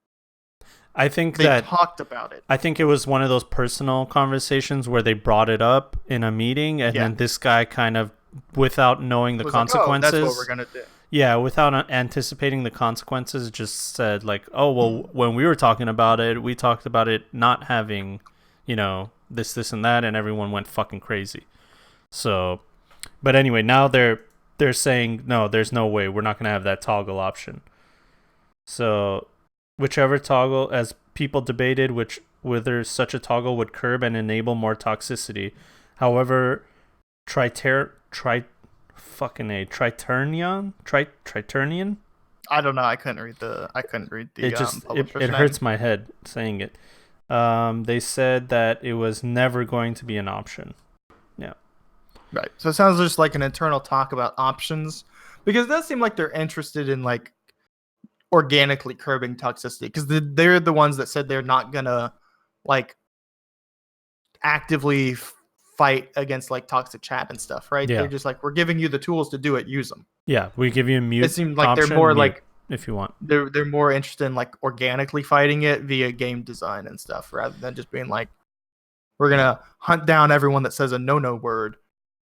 I think they talked about it. I think it was one of those personal conversations where they brought it up in a meeting, and then this guy kind of, without knowing the consequences, like, oh, that's what we're going to do. Yeah, without anticipating the consequences, just said like, oh, well, when we were talking about it, we talked about it not having, you know, this, and that, and everyone went fucking crazy. So, but anyway, now they're saying, no, there's no way. We're not going to have that toggle option. So, whichever toggle, as people debated, whether such a toggle would curb and enable more toxicity. However, Triternian? I don't know. I couldn't read the. It hurts my head saying it. They said that it was never going to be an option. Yeah. Right. So it sounds just like an internal talk about options, because it does seem like they're interested in like organically curbing toxicity, because they're the ones that said they're not gonna like actively fight against like toxic chat and stuff, right? They're just like, we're giving you the tools to do it, use them. Yeah, we give you a mute. It seems like they're more like, if you want, they're more interested in like organically fighting it via game design and stuff, rather than just being like, we're gonna hunt down everyone that says a no word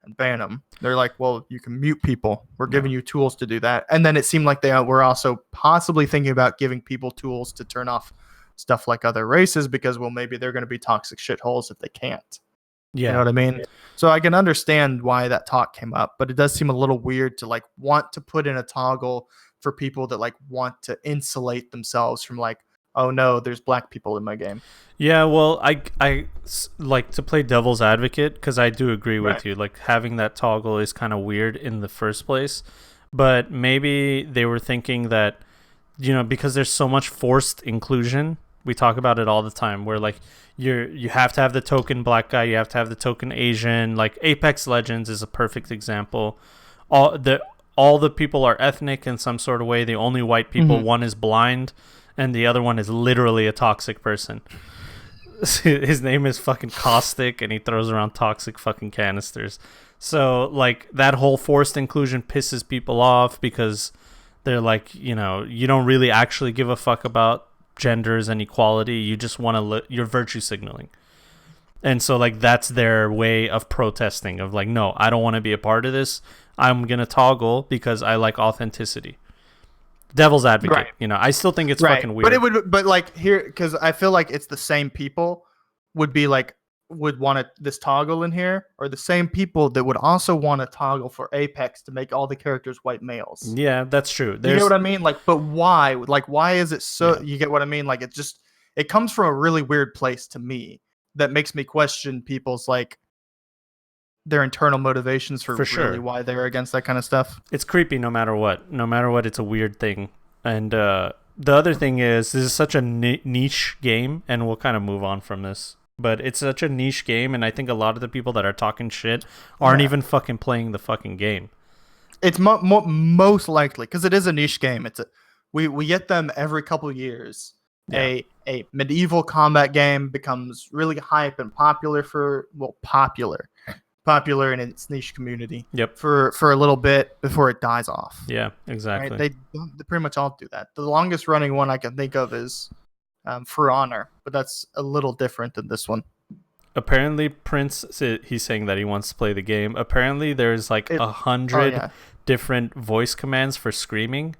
and ban them. They're like, well, you can mute people. We're giving you tools to do that. And then it seemed like they were also possibly thinking about giving people tools to turn off stuff like other races, because, well, maybe they're going to be toxic shitholes if they can't. Yeah. You know what I mean? Yeah. So I can understand why that talk came up, but it does seem a little weird to like want to put in a toggle for people that like want to insulate themselves from like, oh no, there's black people in my game. Yeah, well, I like to play devil's advocate, because I do agree with you. Like, having that toggle is kind of weird in the first place. But maybe they were thinking that, you know, because there's so much forced inclusion We talk about it all the time. Where like you have to have the token black guy, you have to have the token Asian. Like Apex Legends is a perfect example. All the people are ethnic in some sort of way. The only white people, one is blind, and the other one is literally a toxic person. His name is fucking Caustic, and he throws around toxic fucking canisters. So like that whole forced inclusion pisses people off because they're like, you know, you don't really actually give a fuck about genders and equality. You just want to you're virtue signaling. And so like that's their way of protesting of like, no, I don't want to be a part of this. I'm going to toggle because I like authenticity. Devil's advocate, Right. you know. I still think it's fucking weird. But it would, but like here, because I feel like it's the same people would be like would want this toggle in here, or the same people that would also want to toggle for Apex to make all the characters white males. Yeah, that's true. You know what I mean? Like, but why? Like, why is it so? You get what I mean? Like, it comes from a really weird place to me that makes me question people's like their internal motivations for sure. really why they're against that kind of stuff. It's creepy no matter what. No matter what, it's a weird thing. And the other thing is, this is such a niche game, and we'll kind of move on from this. But it's such a niche game, and I think a lot of the people that are talking shit aren't even fucking playing the fucking game. It's most likely because it is a niche game. We get them every couple of years. Yeah. A medieval combat game becomes really hype and popular popular in its niche community. Yep. For a little bit before it dies off. Yeah, exactly. Right? They pretty much all do that. The longest running one I can think of is For Honor, but that's a little different than this one. Apparently, Prince, he's saying that he wants to play the game. Apparently, there's like 100 different voice commands for screaming.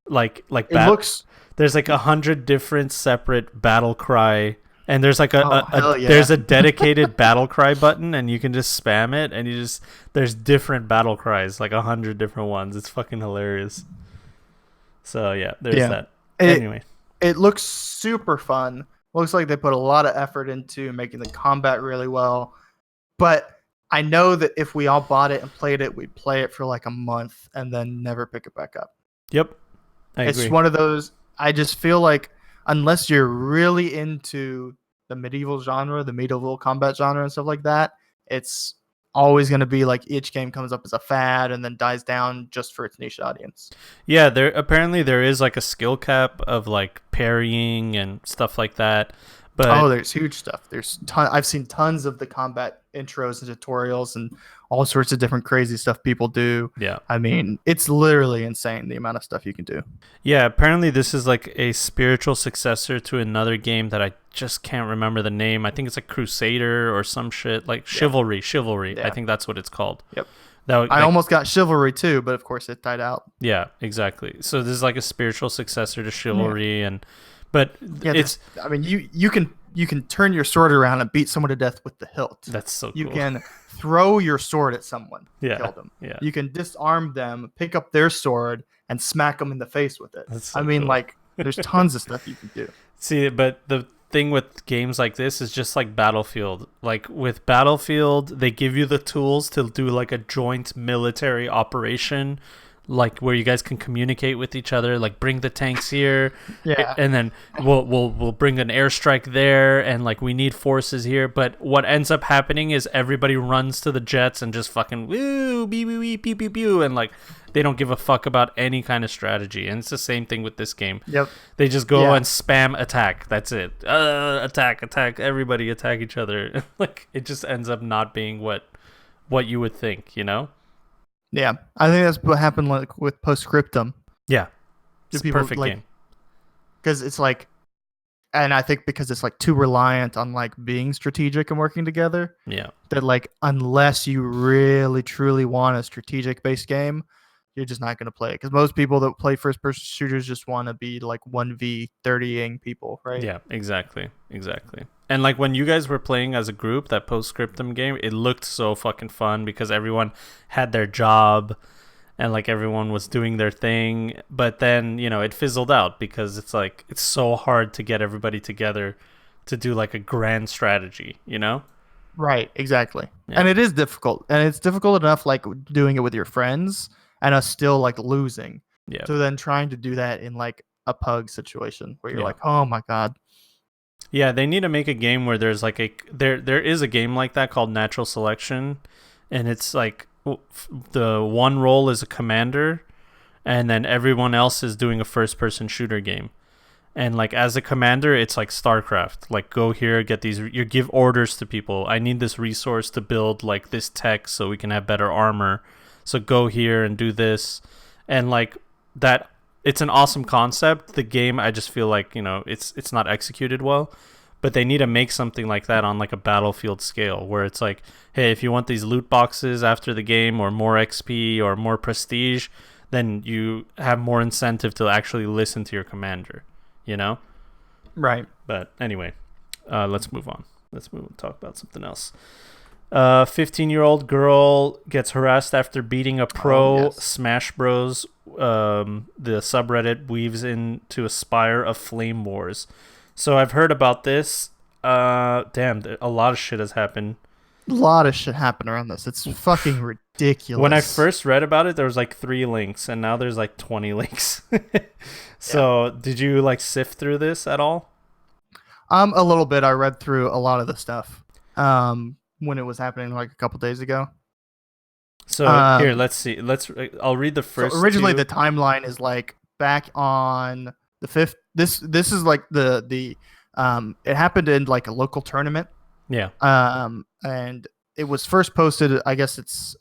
There's like 100 different separate battle cry. And there's like there's a dedicated battle cry button, and you can just spam it, and there's different battle cries, like 100 different ones. It's fucking hilarious. So yeah, there's that. Anyway, it looks super fun. Looks like they put a lot of effort into making the combat really well. But I know that if we all bought it and played it, we'd play it for like a month and then never pick it back up. Yep, I agree. It's one of those. I just feel like, unless you're really into the medieval genre, the medieval combat genre and stuff like that, it's always going to be like each game comes up as a fad and then dies down just for its niche audience. Yeah, apparently there is like a skill cap of like parrying and stuff like that. But there's huge stuff. I've seen tons of the combat intros and tutorials and all sorts of different crazy stuff people do. Yeah. I mean, it's literally insane the amount of stuff you can do. Yeah, apparently this is like a spiritual successor to another game that I just can't remember the name. I think it's like Crusader or some shit, like Chivalry. Yeah. I think that's what it's called. Yep. I almost got Chivalry too, but of course it died out. Yeah, exactly. So this is like a spiritual successor to Chivalry, but it's. I mean, you can turn your sword around and beat someone to death with the hilt. That's so cool. You can throw your sword at someone, kill them. Yeah. You can disarm them, pick up their sword, and smack them in the face with it. That's so cool. Like, there's tons of stuff you can do. See, but the thing with games like this is just like Battlefield. Like with Battlefield, they give you the tools to do like a joint military operation, like where you guys can communicate with each other, like bring the tanks here, and then we'll bring an airstrike there, and like we need forces here. But what ends up happening is everybody runs to the jets and just fucking woo, beep, beep, beep, beep, beep, beep, and like they don't give a fuck about any kind of strategy. And it's the same thing with this game. Yep. They just go and spam attack. That's it. Attack. Everybody attack each other. Like it just ends up not being what you would think, you know? Yeah, I think that's what happened like with Postscriptum. Yeah, it's a perfect game. Because it's like, and I think because it's like too reliant on like being strategic and working together. Yeah. That like unless you really truly want a strategic based game, you're just not going to play it. Because most people that play first person shooters just want to be like 1v30ing people, right? Yeah, exactly. And like when you guys were playing as a group, that Postscriptum game, it looked so fucking fun because everyone had their job and like everyone was doing their thing. But then, you know, it fizzled out because it's like it's so hard to get everybody together to do like a grand strategy, you know? Right, exactly. Yeah. And it is difficult. And it's difficult enough like doing it with your friends and us still like losing. Yeah. So then trying to do that in like a pug situation where you're Yeah. like, oh my god. Yeah, they need to make a game where there's like there is a game like that called Natural Selection, and it's like the one role is a commander, and then everyone else is doing a first person shooter game. And like as a commander, it's like StarCraft. Like go here, get these. You give orders to people. I need this resource to build like this tech so we can have better armor. So go here and do this, and like that. It's an awesome concept. The game, I just feel like it's not executed well. But they need to make something like that on like a Battlefield scale, where it's like, hey, if you want these loot boxes after the game, or more XP, or more prestige, then you have more incentive to actually listen to your commander. Right. But anyway, let's move on. Let's talk about something else. 15-year-old girl gets harassed after beating a pro. Smash Bros. The subreddit weaves into a spire of flame wars. So I've heard about this. Damn, a lot of shit has happened. A lot of shit happened around this. It's fucking ridiculous. When I first read about it, there was like 3 links, and now there's like 20 links. So did you like sift through this at all? A little bit. I read through a lot of the stuff when it was happening like a couple days ago. So here, let's see. I'll read the first. So originally, 2. the timeline is like back on the 5th. This is like the it happened in like a local tournament. Yeah. And it was first posted. I guess it's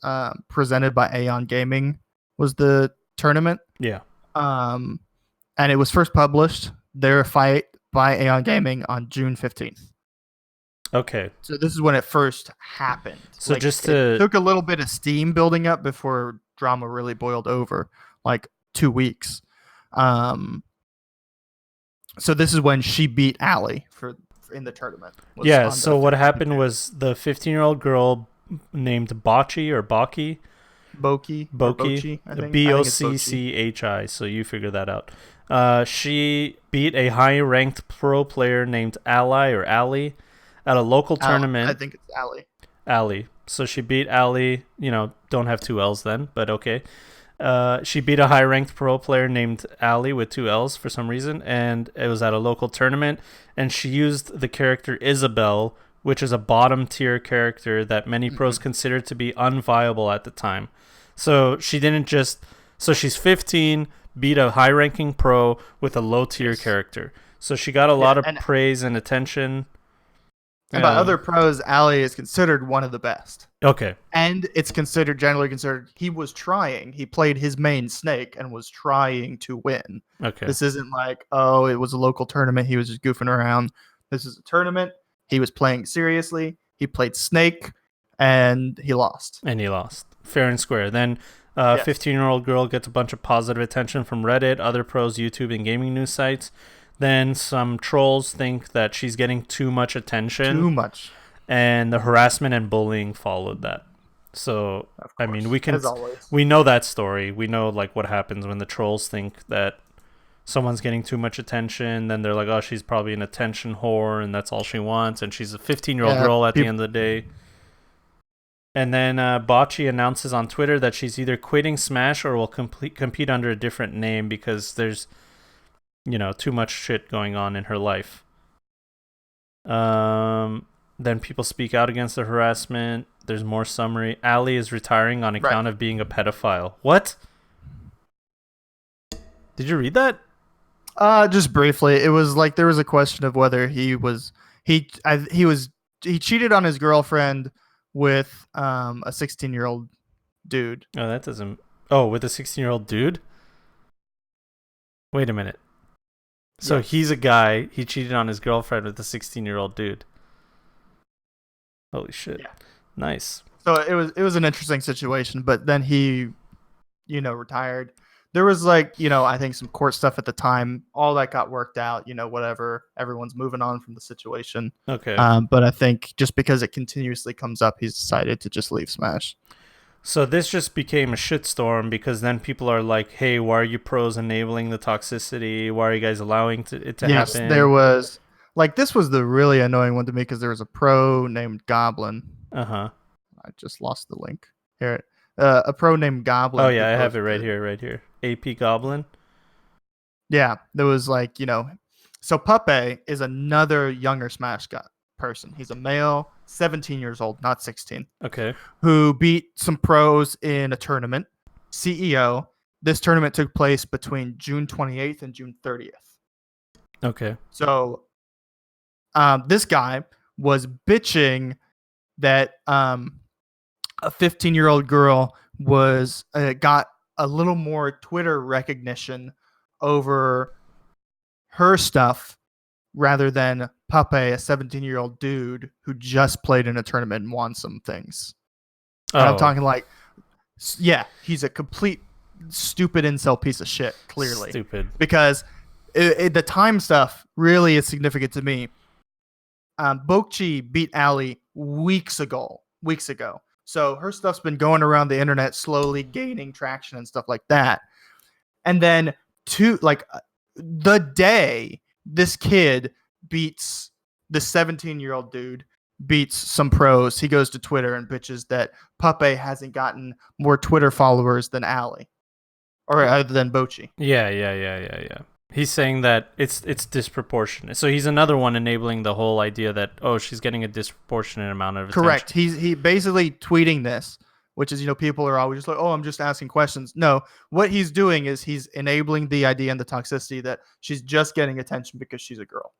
presented by Aeon Gaming was the tournament. Yeah. And it was first published their fight by Aeon Gaming on June 15th. Okay. So this is when it first happened. So like, just it took a little bit of steam building up before drama really boiled over, like 2 weeks. So this is when she beat Allie in the tournament. Yeah. So what happened was the 15-year-old girl named Bocchi or Bocchi. Boki, I think. Bocchi. So you figure that out. She beat a high-ranked pro player named Ally at a local tournament. I think it's Ally. So she beat Ally. Don't have 2 L's then, but okay. She beat a high-ranked pro player named Ally with 2 L's for some reason, and it was at a local tournament. And she used the character Isabel, which is a bottom-tier character that many pros considered to be unviable at the time. So she didn't just... So she's 15, beat a high-ranking pro with a low-tier character. So she got a lot of praise and attention. And by other pros, Allie is considered one of the best. Okay. And it's generally considered, he was trying. He played his main Snake and was trying to win. Okay. This isn't like, oh, it was a local tournament. He was just goofing around. This is a tournament. He was playing seriously. He played Snake, and he lost. Fair and square. Then 15-year-old girl gets a bunch of positive attention from Reddit, other pros, YouTube, and gaming news sites. Then some trolls think that she's getting too much attention. Too much. And the harassment and bullying followed that. So, I mean, we know that story. We know like what happens when the trolls think that someone's getting too much attention. Then they're like, oh, she's probably an attention whore, and that's all she wants. And she's a 15-year-old girl at the end of the day. And then Bocchi announces on Twitter that she's either quitting Smash or will compete under a different name because there's too much shit going on in her life. Then people speak out against the harassment. There's more summary. Allie is retiring on account of being a pedophile. What? Did you read that? Just briefly. It was like there was a question of whether he cheated on his girlfriend with a 16-year-old dude. Oh, that doesn't. Oh, with a 16-year-old dude? Wait a minute. So he's a guy. He cheated on his girlfriend with a 16-year-old dude. Holy shit! Yeah. Nice. So it was an interesting situation, but then he, retired. There was I think some court stuff at the time. All that got worked out. Whatever. Everyone's moving on from the situation. Okay. But I think just because it continuously comes up, he's decided to just leave Smash. So this just became a shitstorm because then people are like, hey, why are you pros enabling the toxicity? Why are you guys allowing it to happen? Yes, there was... this was the really annoying one to me because there was a pro named Goblin. Uh-huh. I just lost the link. Here. A pro named Goblin. Oh, yeah, I have it right here. AP Goblin. Yeah, there was like, so Puppet is another younger Smash guy person. He's a male, 17 years old, not 16, Okay. who beat some pros in a tournament. CEO. This tournament took place between June 28th and June 30th. Okay. So this guy was bitching that a 15-year-old girl was got a little more Twitter recognition over her stuff rather than Pape, a 17-year-old dude who just played in a tournament and won some things. And I'm talking like, yeah, he's a complete stupid incel piece of shit, clearly. Stupid. Because the time stuff really is significant to me. Bokchi beat Ali weeks ago. So her stuff's been going around the internet, slowly gaining traction and stuff like that. And then the day this kid beats the 17-year-old dude, beats some pros, he goes to Twitter and bitches that Pape hasn't gotten more Twitter followers than Ali, or than Bocchi. Yeah. He's saying that it's disproportionate. So he's another one enabling the whole idea that she's getting a disproportionate amount of attention. Correct. He basically tweeting this, which is, people are always just like, I'm just asking questions. No, what he's doing is he's enabling the idea and the toxicity that she's just getting attention because she's a girl.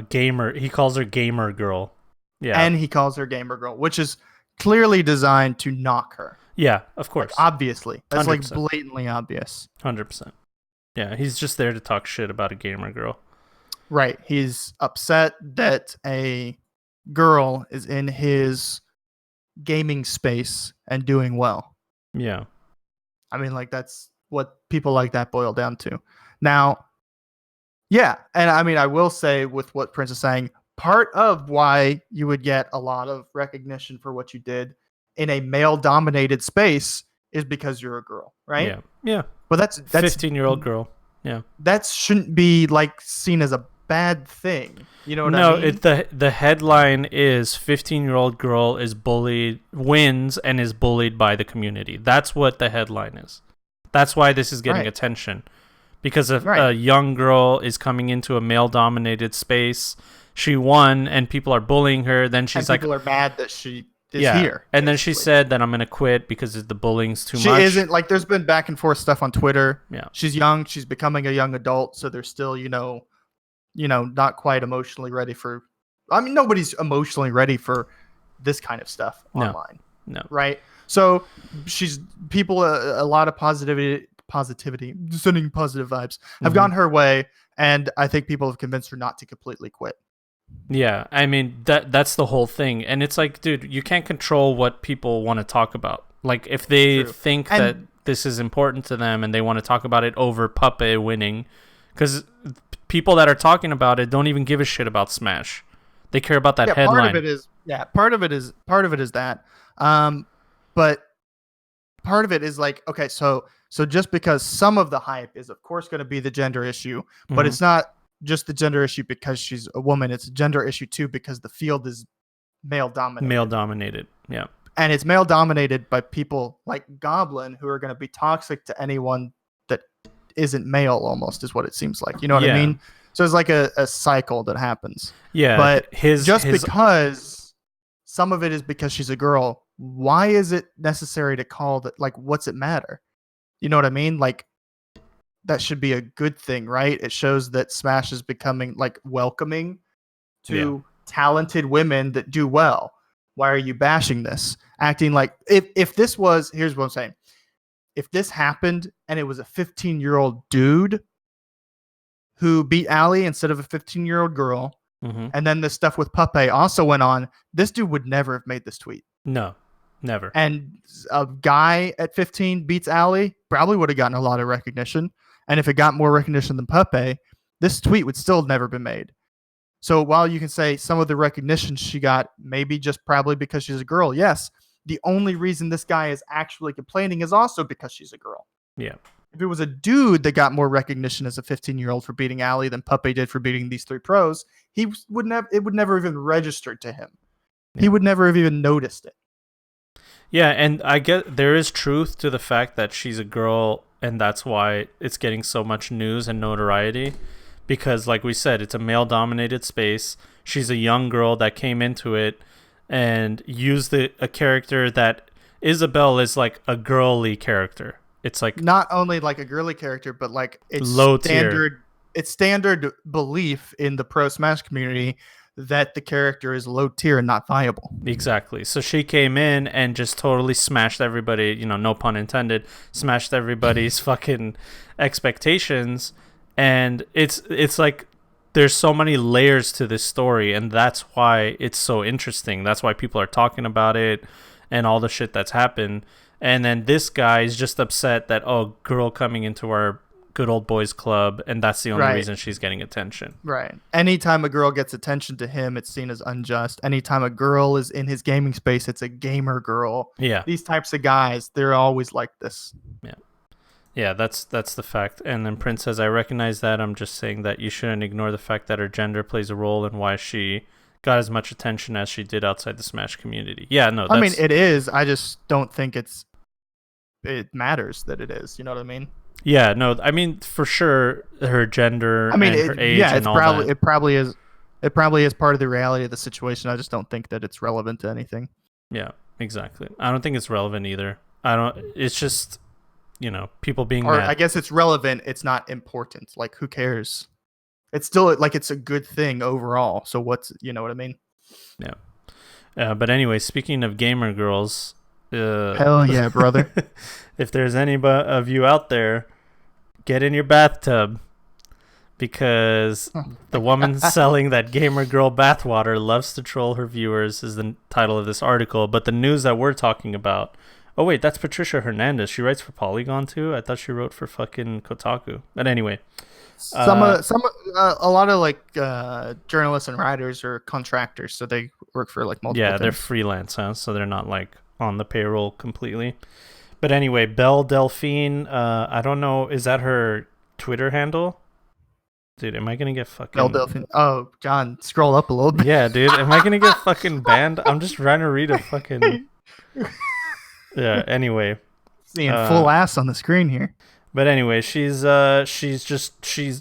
Gamer. He calls her gamer girl. Yeah. And he calls her gamer girl, which is clearly designed to knock her. Yeah, of course. Like, obviously. That's 100%. like blatantly obvious. 100%. Yeah, he's just there to talk shit about a gamer girl. Right. He's upset that a girl is in his gaming space and doing well. Yeah. I mean, like, that's what people like that boil down to. Now, yeah, and I mean, I will say with what Prince is saying, part of why you would get a lot of recognition for what you did in a male-dominated space is because you're a girl, right? Yeah. But that's 15-year-old girl. Yeah. That shouldn't be like seen as a bad thing. You know what I mean? No, the headline is 15-year-old girl is bullied, wins and is bullied by the community. That's what the headline is. That's why this is getting attention. Because a young girl is coming into a male-dominated space. She won and people are bullying her. Then she's people are mad that she is here. And then she said that I'm going to quit because the bullying's too much. She isn't, like, there's been back and forth stuff on Twitter. Yeah. She's young. She's becoming a young adult. So they're still, not quite emotionally ready for, I mean, nobody's emotionally ready for this kind of stuff online. No. Right. So she's people, a lot of positivity, sending positive vibes have gone her way. And I think people have convinced her not to completely quit. Yeah, I mean that's the whole thing, and it's like, dude, you can't control what people want to talk about. Like, if they think that this is important to them and they want to talk about it over Pape winning, because people that are talking about it don't even give a shit about Smash. They care about that headline. Part of it is that, but part of it is like, okay, so just because some of the hype is of course going to be the gender issue, but it's not just the gender issue because she's a woman. It's a gender issue too because the field is male dominated. Yeah. And it's male dominated by people like Goblin who are going to be toxic to anyone that isn't male, almost is what it seems like. You know what I mean? So it's like a cycle that happens. Yeah. But because some of it is because she's a girl, why is it necessary to call that? Like, what's it matter? You know what I mean? Like, that should be a good thing, right? It shows that Smash is becoming like welcoming to talented women that do well. Why are you bashing this? Acting like if this was, here's what I'm saying. If this happened and it was a 15-year-old dude who beat Ali instead of a 15-year-old girl, and then the stuff with Pape also went on, this dude would never have made this tweet. No, never. And a guy at 15 beats Ali, probably would have gotten a lot of recognition. And if it got more recognition than Pape, this tweet would still have never been made. So while you can say some of the recognition she got, maybe just probably because she's a girl, yes, the only reason this guy is actually complaining is also because she's a girl. Yeah. If it was a dude that got more recognition as a 15-year-old for beating Ali than Pape did for beating these three pros, it would never even register to him. Yeah. He would never have even noticed it. Yeah, and I get there is truth to the fact that she's a girl and that's why it's getting so much news and notoriety. Because, like we said, it's a male-dominated space. She's a young girl that came into it and used a character that Isabelle is like a girly character. It's like not only like a girly character, but like it's low standard. tier. It's standard belief in the pro Smash community that the character is low tier and not viable. Exactly. So she came in and just totally smashed everybody, no pun intended, smashed everybody's fucking expectations. And it's like there's so many layers to this story, and that's why it's so interesting. That's why people are talking about it and all the shit that's happened. And then this guy is just upset that, girl coming into our good old boys club, and that's the only reason she's getting attention. Right. Anytime a girl gets attention to him, it's seen as unjust. Anytime a girl is in his gaming space, it's a gamer girl. Yeah. These types of guys, they're always like this. Yeah. Yeah, that's the fact. And then Prince says, I recognize that. I'm just saying that you shouldn't ignore the fact that her gender plays a role in why she got as much attention as she did outside the Smash community. Yeah, no, I mean, it is. I just don't think it matters that it is. You know what I mean? Yeah, no, I mean, for sure, her gender and her age and all that. It probably is. It probably is part of the reality of the situation. I just don't think that it's relevant to anything. Yeah, exactly. I don't think it's relevant either. It's just, people being or mad. I guess it's relevant. It's not important. Like, who cares? It's still like it's a good thing overall. So you know what I mean? Yeah. But anyway, speaking of gamer girls, hell yeah, brother. If there's any of you out there, get in your bathtub, because the woman selling that gamer girl bathwater loves to troll her viewers is the title of this article. But the news that we're talking about, oh wait, that's Patricia Hernandez. She writes for Polygon too. I thought she wrote for fucking Kotaku. But anyway, a lot of like journalists and writers are contractors, so they work for like multiple. Yeah, they're freelance, huh? So they're not like on the payroll completely. But anyway, Belle Delphine, I don't know, is that her Twitter handle? Dude, am I going to get fucking... Belle Delphine. Oh, John, scroll up a little bit. Yeah, dude, am I going to get fucking banned? I'm just trying to read a fucking... Yeah, anyway. Seeing full ass on the screen here. But anyway, she's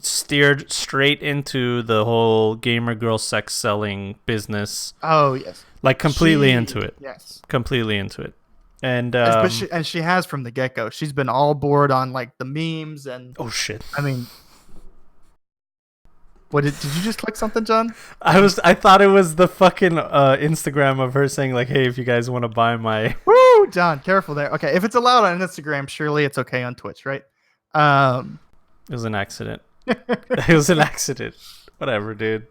steered straight into the whole gamer girl sex selling business. Oh, yes. Like completely into it. Yes. Completely into it. And she has from the get-go. She's been all bored on like the memes and oh shit. I mean, what did you just click something, John? I thought it was the fucking Instagram of her saying like, hey, if you guys want to buy my Woo, John, careful there. Okay, if it's allowed on Instagram, surely it's okay on Twitch, right? It was an accident. It was an accident. Whatever, dude.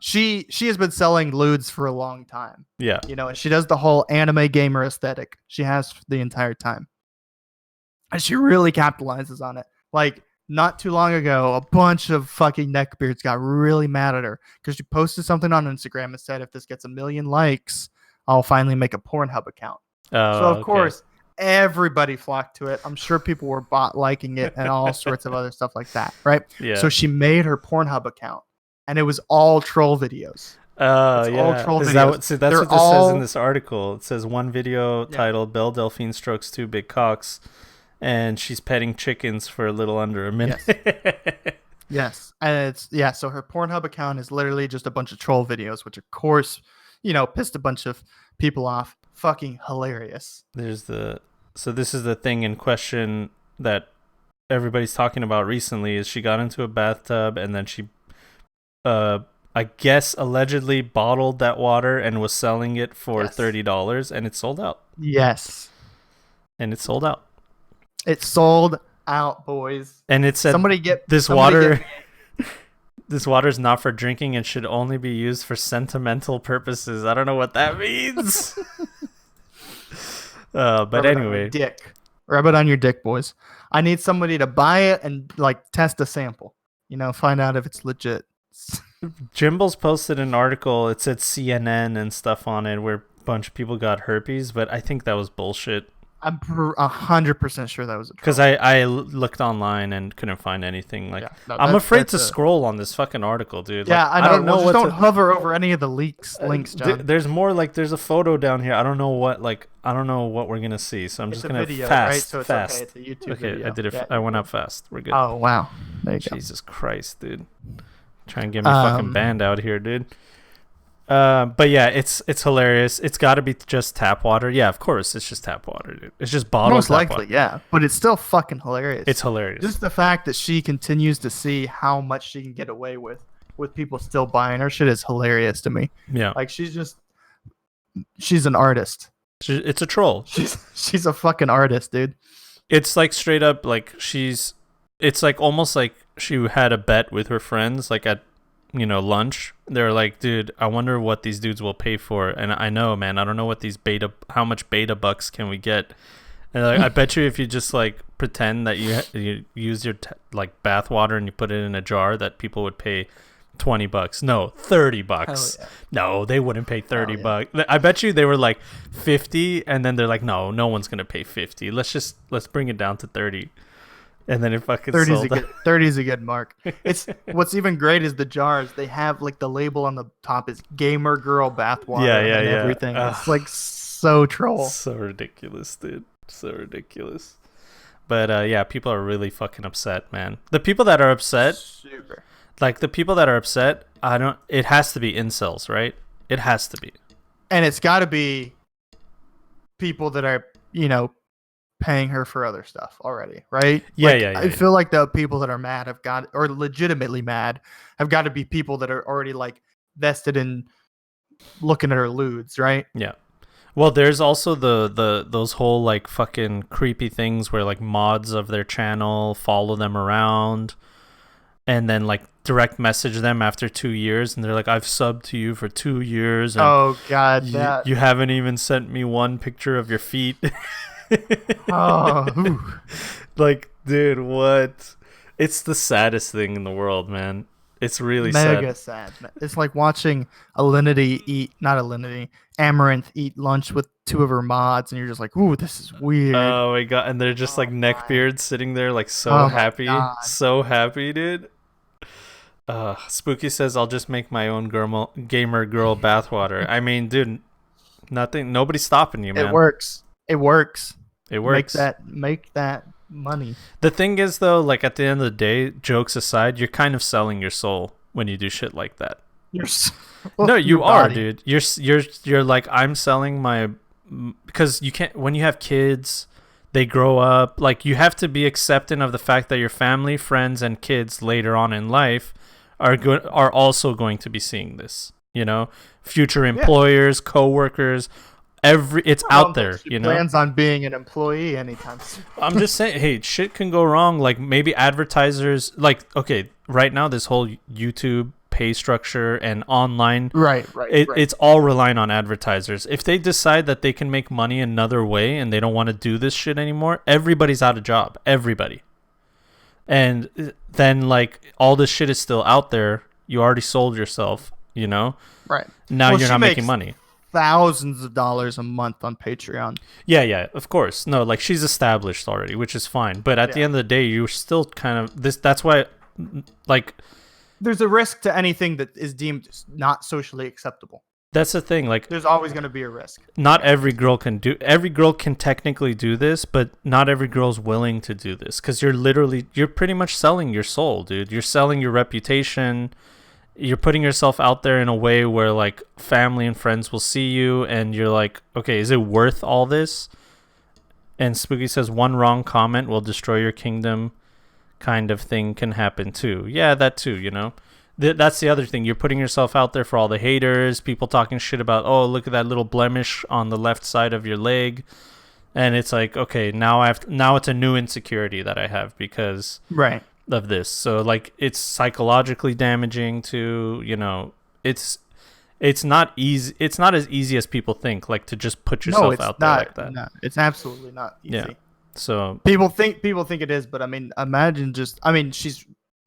She has been selling lewds for a long time. Yeah. And she does the whole anime gamer aesthetic. She has the entire time. And she really capitalizes on it. Like, not too long ago, a bunch of fucking neckbeards got really mad at her because she posted something on Instagram and said, if this gets 1 million likes, I'll finally make a Pornhub account. So, of course, everybody flocked to it. I'm sure people were bot liking it and all sorts of other stuff like that, right? Yeah. So she made her Pornhub account. And it was all troll videos. Oh, yeah. All troll Is videos. that's what this says in this article. It says one video titled Belle Delphine Strokes Two Big Cocks, and she's petting chickens for a little under a minute. Yes. And so her Pornhub account is literally just a bunch of troll videos, which of course, pissed a bunch of people off. Fucking hilarious. So this is the thing in question that everybody's talking about recently is she got into a bathtub and then she I guess allegedly bottled that water and was selling it for $30, and it sold out. Yes. And it sold out. It sold out, boys. And it said this water is not for drinking and should only be used for sentimental purposes. I don't know what that means. But anyway, rub it on your dick, boys. I need somebody to buy it and like test a sample. Find out if it's legit. Jimble's posted an article. It said CNN and stuff on it where a bunch of people got herpes, but I think that was bullshit. I'm 100% sure that was a troll. Because I looked online and couldn't find anything. Like, Yeah, no, I'm afraid that's to scroll on this fucking article, dude. Yeah, Like, I know. don't know Well, what just don't to. hover over any of the links, John. There's more. Like, there's a photo down here. I don't know what. Like, I don't know what we're gonna see. So I'm It's just a gonna video, fast, right? So it's fast. okay. It's a YouTube Okay, video. I did it. Yeah, I went up fast. We're good. Oh wow, there you go. Jesus Christ, dude. Try and get me fucking banned out here, dude. But yeah, it's hilarious. It's got to be just tap water. Yeah, of course, it's just tap water, dude. It's just bottled Most tap likely, water. yeah. But it's still fucking hilarious. It's hilarious. Just the fact that she continues to see how much she can get away with people still buying her shit is hilarious to me. Yeah, Like she's an artist. it's a troll. She's a fucking artist, dude. It's like straight up like it's like almost like she had a bet with her friends like at lunch. They're like, dude, I wonder what these dudes will pay for. And I know, man, I don't know what how much beta bucks can we get. And like, I bet you if you just like pretend that you use your like bath water and you put it in a jar that people would pay $20. No, $30. Yeah. No, they wouldn't pay 30 yeah. bucks. I bet you they were like 50 and then they're like, no one's going to pay 50. Let's bring it down to 30. And then it fucking 30 is sold. 30 is a good mark. It's what's even great is the jars. They have like the label on the top is gamer girl bathwater and everything. It's like so troll. So ridiculous, dude. So ridiculous. But yeah, people are really fucking upset, man. The people that are upset, Super. like the people that are upset, it has to be incels, right? It has to be. And it's got to be people that are, paying her for other stuff already, right? Yeah, Like, yeah. I feel like the people that are mad or legitimately mad have got to be people that are already like vested in looking at her lewds, right? Yeah. Well, there's also those whole like fucking creepy things where like mods of their channel follow them around and then like direct message them after 2 years and they're like, I've subbed to you for 2 years and Oh god, you haven't even sent me one picture of your feet. ooh. Like, dude, what? It's the saddest thing in the world, man. It's really Mega sad. It's like watching Amaranth eat lunch with two of her mods, and you're just like, ooh, this is weird. Oh my god, and they're just like neckbeards sitting there like Oh my happy. God. So happy, dude. Spooky says I'll just make my own gamer girl bathwater. I mean, dude, nobody's stopping you, man. It works. It works. Make that money. The thing is though, like at the end of the day, jokes aside, you're kind of selling your soul when you do shit like that. No, you are, dude. You're like, I'm selling my, because you can't, when you have kids, they grow up, like you have to be accepting of the fact that your family, friends, and kids later on in life are also going to be seeing this. Future employers, coworkers, it's out there. She plans on being an employee anytime soon. I'm just saying, hey, shit can go wrong. Like maybe advertisers, like okay, right now this whole YouTube pay structure and online, right. It's all relying on advertisers. If they decide that they can make money another way and they don't want to do this shit anymore, everybody's out of job. Everybody. And then like all this shit is still out there. You already sold yourself, Right. Now you're not making money. Thousands of dollars a month on Patreon. Yeah, of course. No, like she's established already, which is fine. But at the end of the day, you're still kind of that's why like there's a risk to anything that is deemed not socially acceptable. That's the thing, like there's always going to be a risk. Not every girl can technically do this, but not every girl's willing to do this cuz you're pretty much selling your soul, dude. You're selling your reputation. You're putting yourself out there in a way where like family and friends will see you and you're like, okay, is it worth all this? And Spooky says one wrong comment will destroy your kingdom kind of thing can happen too. Yeah, that too, That's the other thing. You're putting yourself out there for all the haters, people talking shit about, oh, look at that little blemish on the left side of your leg. And it's like, okay, now it's a new insecurity that I have because of this. So like it's psychologically damaging to, it's not easy. It's not as easy as people think, like to just put yourself out there like that. No, it's absolutely not easy. Yeah. So people think it is, but I mean, she's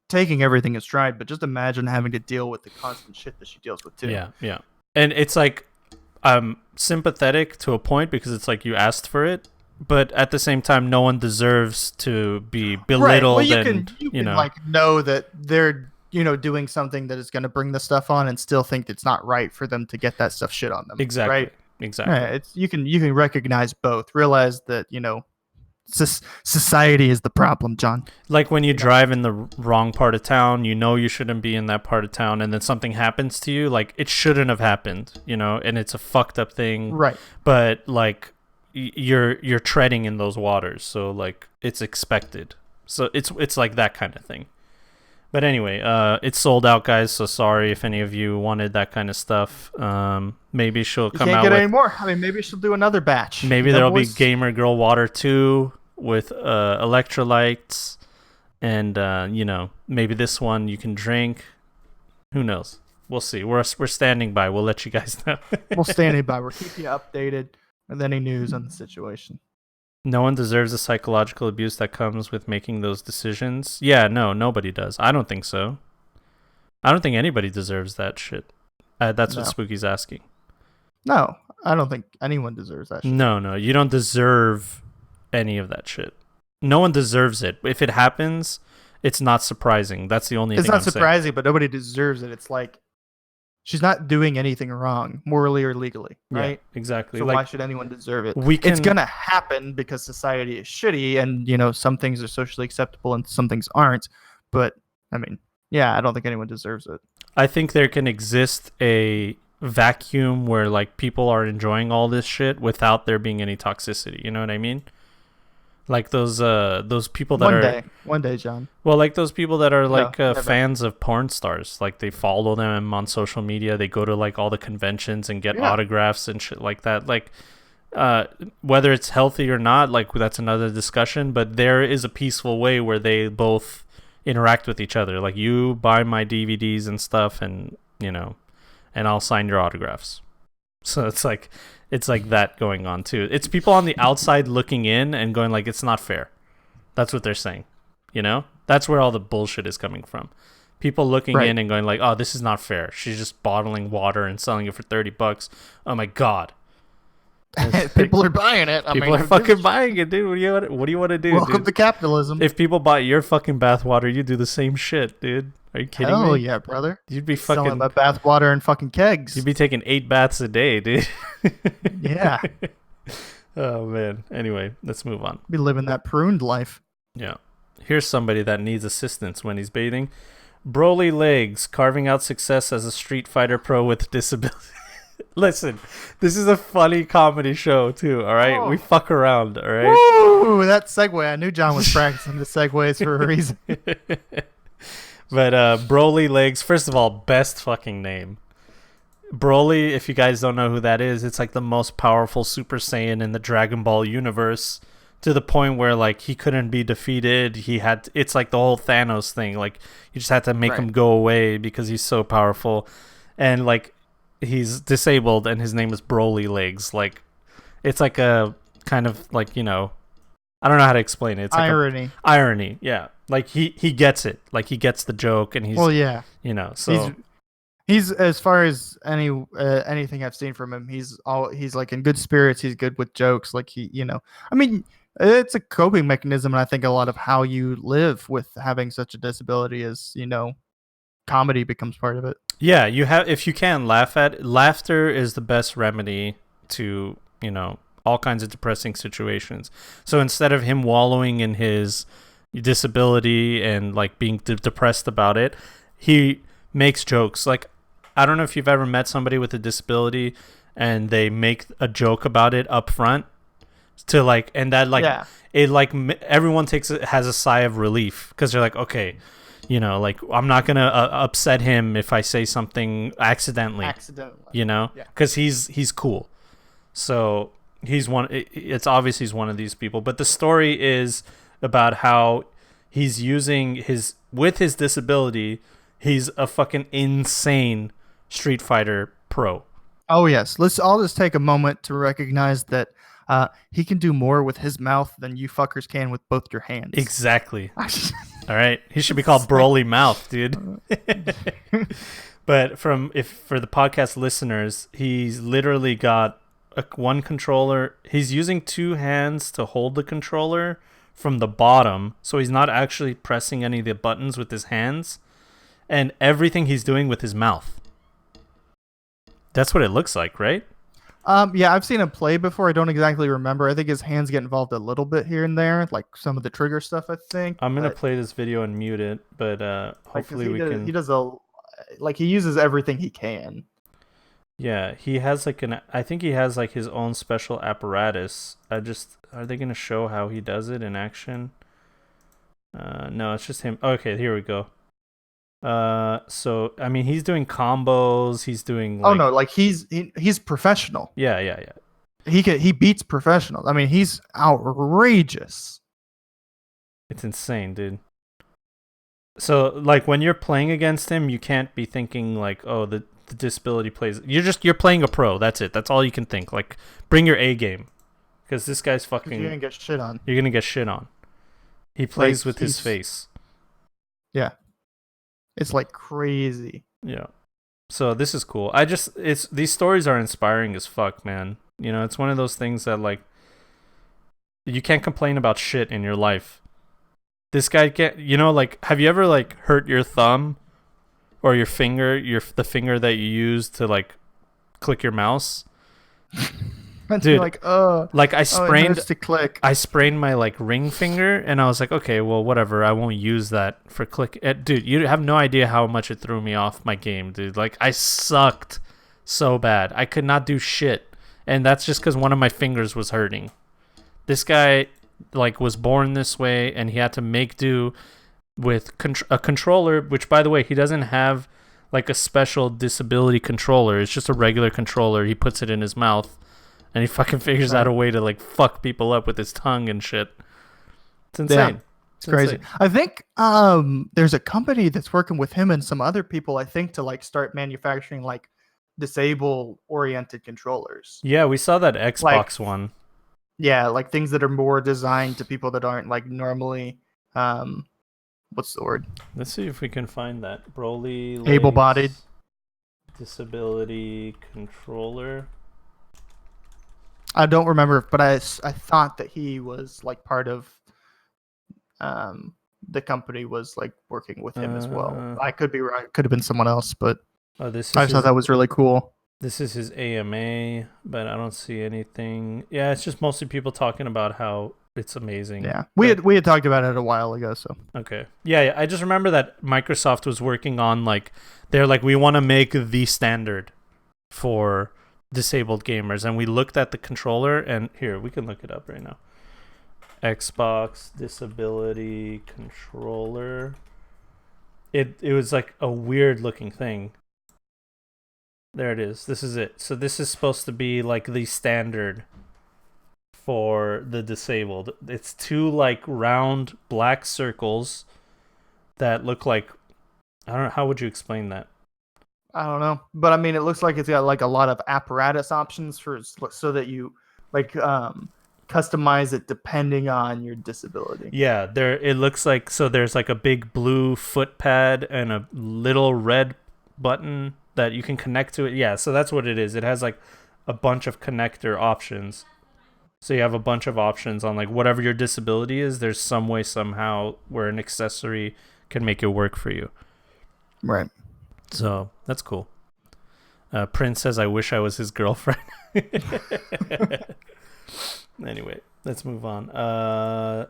taking everything in stride, but just imagine having to deal with the constant shit that she deals with too. Yeah. And it's like I'm sympathetic to a point because it's like you asked for it, but at the same time, no one deserves to be Right. belittled. Well, you and can like know that they're doing something that is going to bring the stuff on, and still think it's not right for them to get that stuff shit on them. exactly, Right. exactly. Yeah, you can recognize both. Realize that society is the problem, John. Like when you drive in the wrong part of town, you know you shouldn't be in that part of town, and then something happens to you, like it shouldn't have happened, and it's a fucked up thing. Right. But like you're treading in those waters, so like it's expected. So it's like that kind of thing. But anyway, it's sold out, guys. So sorry if any of you wanted that kind of stuff. Maybe she'll come Can't out get with. any more. I mean, maybe she'll do another batch. Maybe there'll be Gamer Girl Water 2 with electrolytes, and maybe this one you can drink. Who knows? We'll see. We're standing by. We'll let you guys know. We'll stand by. We'll keep you updated with any news on the situation. No one deserves the psychological abuse that comes with making those decisions. Yeah, no, nobody does. I don't think so. I don't think anybody deserves that shit. That's what Spooky's asking. No, I don't think anyone deserves that shit. No, you don't deserve any of that shit. No one deserves it. If it happens, it's not surprising. That's the only thing I'm saying. It's not surprising, but nobody deserves it. It's like she's not doing anything wrong, morally or legally, right? Yeah, exactly. So like, why should anyone deserve it? It's going to happen because society is shitty, and some things are socially acceptable and some things aren't. But, I mean, yeah, I don't think anyone deserves it. I think there can exist a vacuum where like people are enjoying all this shit without there being any toxicity. You know what I mean? Like those people that one day, John. Well, like those people that are like never. fans of porn stars. Like they follow them on social media. They go to like all the conventions and get autographs and shit like that. Like whether it's healthy or not, like that's another discussion. But there is a peaceful way where they both interact with each other. Like you buy my DVDs and stuff, and and I'll sign your autographs. So it's like that going on too. It's people on the outside looking in and going like, it's not fair. That's what they're saying. That's where all the bullshit is coming from. People looking in and going like, oh, this is not fair. She's just bottling water and selling it for $30. Oh my God. People are buying it. People are fucking buying it, dude. What do you want to do? Welcome to capitalism. If people bought your fucking bathwater, you do the same shit, dude. Are you kidding me? Oh yeah, brother. You'd be fucking selling my bath water and fucking kegs. You'd be taking 8 baths a day, dude. Yeah. Oh man. Anyway, let's move on. Be living that pruned life. Yeah. Here's somebody that needs assistance when he's bathing. brolylegs, carving out success as a Street Fighter pro with disability. Listen, this is a funny comedy show too, all right? We fuck around, all right? Woo! That segue. I knew John was practicing the segues for a reason. But brolylegs, first of all, best fucking name. Broly, if you guys don't know who that is, it's like the most powerful Super Saiyan in the Dragon Ball universe, to the point where like he couldn't be defeated. It's like the whole Thanos thing. Like you just had to make him go away because he's so powerful. And like he's disabled and his name is brolylegs. Like it's like a kind of like, I don't know how to explain it. It's like irony, yeah. Like he gets it. Like he gets the joke, and he's so he's as far as anything I've seen from him, he's like in good spirits. He's good with jokes. Like I mean, it's a coping mechanism, and I think a lot of how you live with having such a disability is comedy becomes part of it. Yeah, if you can laugh laughter is the best remedy to all kinds of depressing situations. So instead of him wallowing in his disability and like being depressed about it, he makes jokes. Like I don't know if you've ever met somebody with a disability and they make a joke about it up front to like, and that like it like everyone has a sigh of relief because they're like, okay, like I'm not gonna upset him if I say something accidentally, because he's cool. So it's obvious he's one of these people. But the story is about how he's using with his disability, he's a fucking insane Street Fighter pro. Oh yes, let's all just take a moment to recognize that he can do more with his mouth than you fuckers can with both your hands. Exactly. All right, he should be called Broly Mouth, dude. But for the podcast listeners, he's literally got one controller. He's using two hands to hold the controller from the bottom, so he's not actually pressing any of the buttons with his hands, and everything he's doing with his mouth. That's what it looks like, right? Yeah, I've seen him play before. I don't exactly remember. I think his hands get involved a little bit here and there, like some of the trigger stuff, I think. I'm going to play this video and mute it, but hopefully we can... He does he uses everything he can. Yeah, he has like I think he has like his own special apparatus. Are they going to show how he does it in action? No, it's just him. Okay, here we go. So I mean, he's doing combos. He's doing. Oh no, like he's professional. Yeah. He beats professionals. I mean, he's outrageous. It's insane, dude. So like when you're playing against him, you can't be thinking like, oh, the disability plays. You're playing a pro. That's it. That's all you can think. Like, bring your A game, because this guy's fucking. You're gonna get shit on. You're gonna get shit on. He plays with his face. Yeah. It's like crazy. Yeah. So this is cool. These stories are inspiring as fuck, man. You know, it's one of those things that like you can't complain about shit in your life. This guy can't, you know, like, have you ever like hurt your thumb or your finger, the finger that you use to like click your mouse? Dude, like I sprained my like ring finger, and I was like, okay, well, whatever, I won't use that for click. Dude, you have no idea how much it threw me off my game, dude. Like, I sucked so bad. I could not do shit, and that's just because one of my fingers was hurting. This guy like was born this way, and he had to make do with a controller, which, by the way, he doesn't have like a special disability controller. It's just a regular controller. He puts it in his mouth. And he fucking figures out a way to like fuck people up with his tongue and shit. It's insane. Yeah, it's crazy. Insane. I think there's a company that's working with him and some other people, I think, to like start manufacturing like disable-oriented controllers. Yeah, we saw that Xbox one. Yeah, like things that are more designed to people that aren't like normally what's the word? Let's see if we can find that. brolylegs able-bodied disability controller. I don't remember, but I thought that he was like part of the company was like working with him as well. I could be wrong. It could have been someone else, but I thought that was really cool. This is his AMA, but I don't see anything. Yeah, it's just mostly people talking about how it's amazing. Yeah, we had talked about it a while ago. So okay, yeah. I just remember that Microsoft was working on like they're like, we want to make the standard for disabled gamers, and we looked at the controller, and here we can look it up right now. Xbox disability controller. It was like a weird looking thing. There it is. This is it. So this is supposed to be like the standard for the disabled. It's two like round black circles that look like, I don't know, how would you explain that? I don't know, but I mean, it looks like it's got like a lot of apparatus options so that you like customize it depending on your disability. Yeah, it looks like, so there's like a big blue foot pad and a little red button that you can connect to it. Yeah, so that's what it is. It has like a bunch of connector options. So you have a bunch of options on like whatever your disability is. There's some way somehow where an accessory can make it work for you. Right. So that's cool. Prince says, I wish I was his girlfriend. Anyway, let's move on.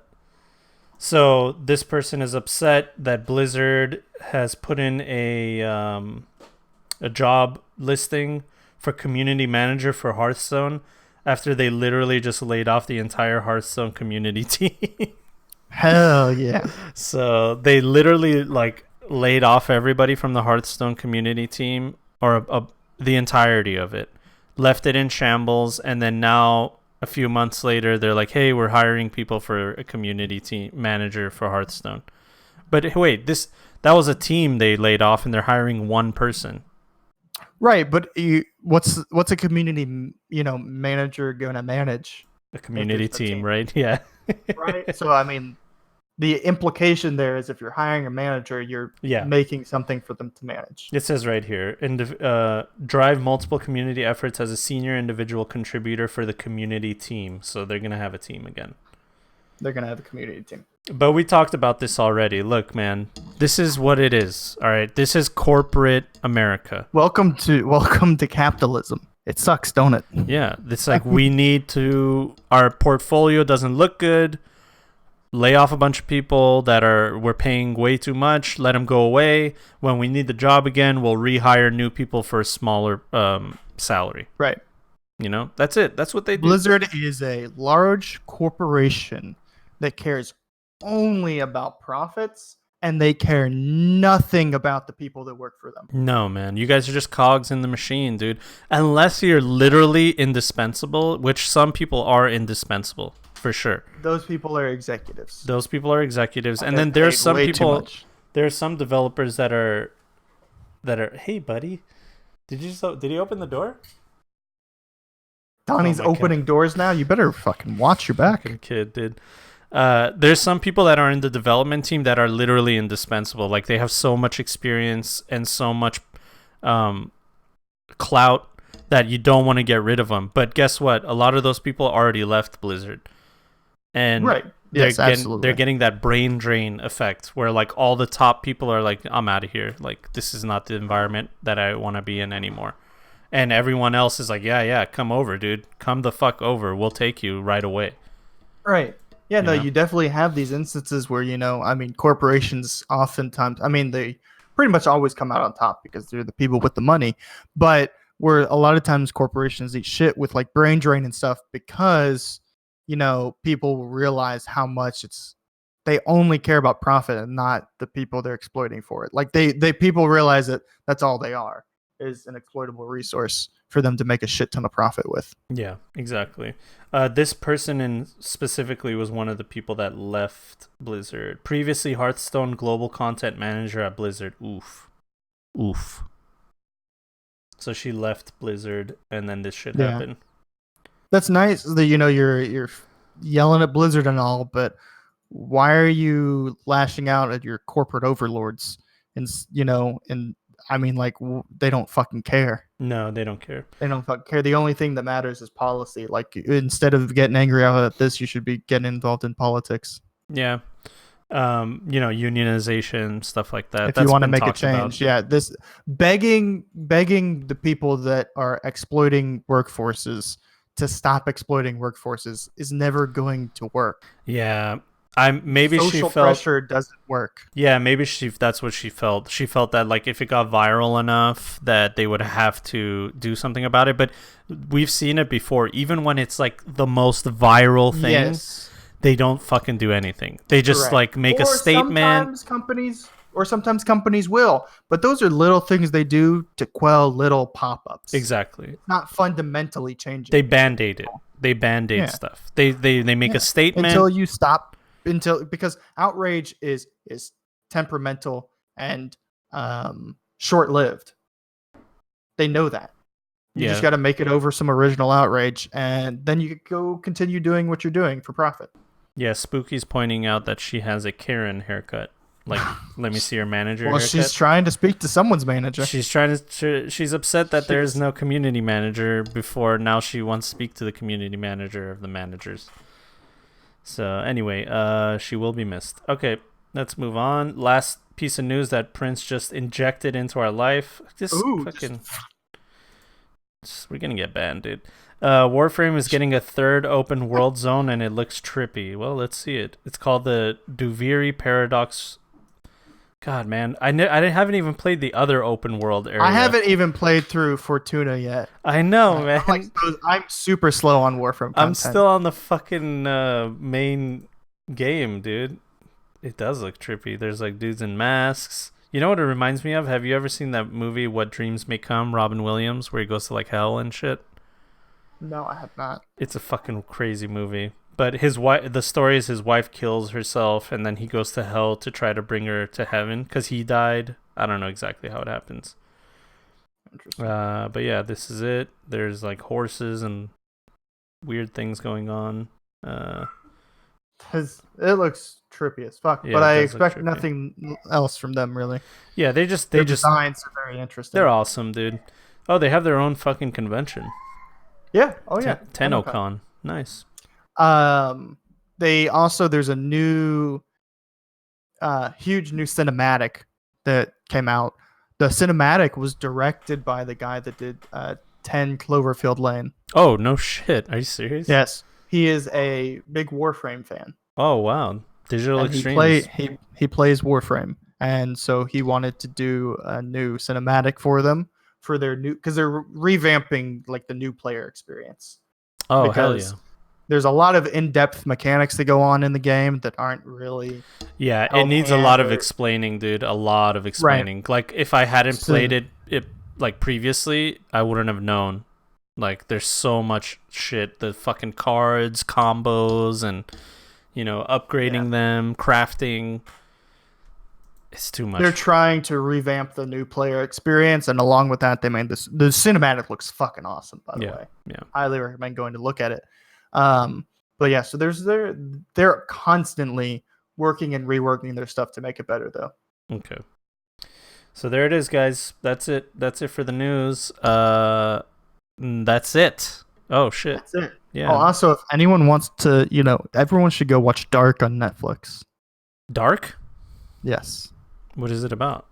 So this person is upset that Blizzard has put in a job listing for community manager for Hearthstone after they literally just laid off the entire Hearthstone community team. Hell yeah. So they literally like laid off everybody from the Hearthstone community team, or the entirety of it, left it in shambles, and then now a few months later they're like, hey, we're hiring people for a community team manager for Hearthstone. But wait, that was a team they laid off, and they're hiring one person. Right, but what's a community manager going to manage? A community team, right? Yeah. Right. So I mean, the implication there is if you're hiring a manager, you're Yeah. making something for them to manage. It says right here, drive multiple community efforts as a senior individual contributor for the community team. So they're going to have a team again. They're going to have a community team. But we talked about this already. Look, man, this is what it is. All right. This is corporate America. Welcome to capitalism. It sucks, don't it? Yeah. It's like our portfolio doesn't look good. Lay off a bunch of people we're paying way too much. Let them go away. When we need the job again, we'll rehire new people for a smaller salary. Right. You know, that's it. That's what they do. Blizzard is a large corporation that cares only about profits, and they care nothing about the people that work for them. No, man. You guys are just cogs in the machine, dude. Unless you're literally indispensable, which some people are indispensable. For sure. Those people are executives. And then there's some people, there are some developers that are hey buddy, did he open the door? Donnie's opening doors now. You better fucking watch your back. Fucking kid, dude. There's some people that are in the development team that are literally indispensable. Like they have so much experience and so much clout that you don't want to get rid of them. But guess what? A lot of those people already left Blizzard. And right. Yes, absolutely. They're getting that brain drain effect where like all the top people are like, I'm out of here. Like this is not the environment that I want to be in anymore. And everyone else is like, yeah, come over, dude. Come the fuck over. We'll take you right away. Right. Yeah, you definitely have these instances where, corporations oftentimes, they pretty much always come out on top because they're the people with the money. But where a lot of times corporations eat shit with like brain drain and stuff because people realize how much they only care about profit and not the people they're exploiting for it. Like people realize that that's all they are, is an exploitable resource for them to make a shit ton of profit with. Yeah, exactly. This person specifically was one of the people that left Blizzard. Previously Hearthstone global content manager at Blizzard. Oof. So she left Blizzard and then this shit happened. That's nice that you're yelling at Blizzard and all, but why are you lashing out at your corporate overlords? And they don't fucking care. No, they don't care. They don't fucking care. The only thing that matters is policy. Like instead of getting angry out at this, you should be getting involved in politics. Yeah. Unionization, stuff like that. If you want to make a change, this begging the people that are exploiting workforces to stop exploiting workforces is never going to work. Yeah. Social pressure doesn't work. Yeah, maybe that's what she felt. She felt that like if it got viral enough that they would have to do something about it. But we've seen it before. Even when it's like the most viral thing, they don't fucking do anything. They just like make a statement. Sometimes companies will, but those are little things they do to quell little pop-ups. Exactly. It's not fundamentally changing. They band-aid it. They band-aid stuff. They make a statement until you stop. Because outrage is temperamental and short-lived. They know that. You just got to make it over some original outrage, and then you could go continue doing what you're doing for profit. Yeah, Spooky's pointing out that she has a Karen haircut. Like, let me see your manager. Well, haircut. She's trying to speak to someone's manager. She's upset that there is no community manager before. Now she wants to speak to the community manager of the managers. So anyway, she will be missed. Okay, let's move on. Last piece of news that Prince just injected into our life. We're gonna get banned, dude. Warframe is getting a third open world zone, and it looks trippy. Well, let's see it. It's called the Duviri Paradox. God, man, I haven't even played the other open world area. I haven't even played through Fortuna yet. I know, man. I'm super slow on Warframe content. I'm still on the fucking main game, dude. It does look trippy. There's like dudes in masks. You know what it reminds me of? Have you ever seen that movie What Dreams May Come, Robin Williams, where he goes to like hell and shit? No, I have not. It's a fucking crazy movie. But the story is his wife kills herself, and then he goes to hell to try to bring her to heaven because he died. I don't know exactly how it happens. Interesting. But yeah, this is it. There's like horses and weird things going on. 'Cause it looks trippy as fuck, Yeah, but it I does look expect trippy. nothing else from them really. Yeah, Their they just designs are very interesting. they're awesome, dude. Oh, they have their own fucking convention. Yeah. Oh yeah. TennoCon. Nice. They also there's a new, huge new cinematic that came out. The cinematic was directed by the guy that did 10 Cloverfield Lane. Oh, no shit. Are you serious? Yes, he is a big Warframe fan. Oh, wow. Digital And Extremes. he plays Warframe, and so he wanted to do a new cinematic for them for their new, because they're revamping like the new player experience. Oh, Because hell yeah. there's a lot of in-depth mechanics that go on in the game that aren't really. Yeah, it help needs a lot of handle- explaining, dude. A lot of explaining. Like, if I hadn't So- played it like previously, I wouldn't have known. Like, there's so much shit. The fucking cards, combos, and, upgrading them, crafting. It's too much. They're trying to revamp the new player experience, and along with that, they made this. The cinematic looks fucking awesome, by the way. Yeah. Highly recommend going to look at it. But yeah, so they're constantly working and reworking their stuff to make it better, though. Okay. So there it is, guys. That's it. That's it for the news. That's it. Oh shit. That's it. Yeah. Oh, also, if anyone wants to, everyone should go watch Dark on Netflix. Dark? Yes. What is it about?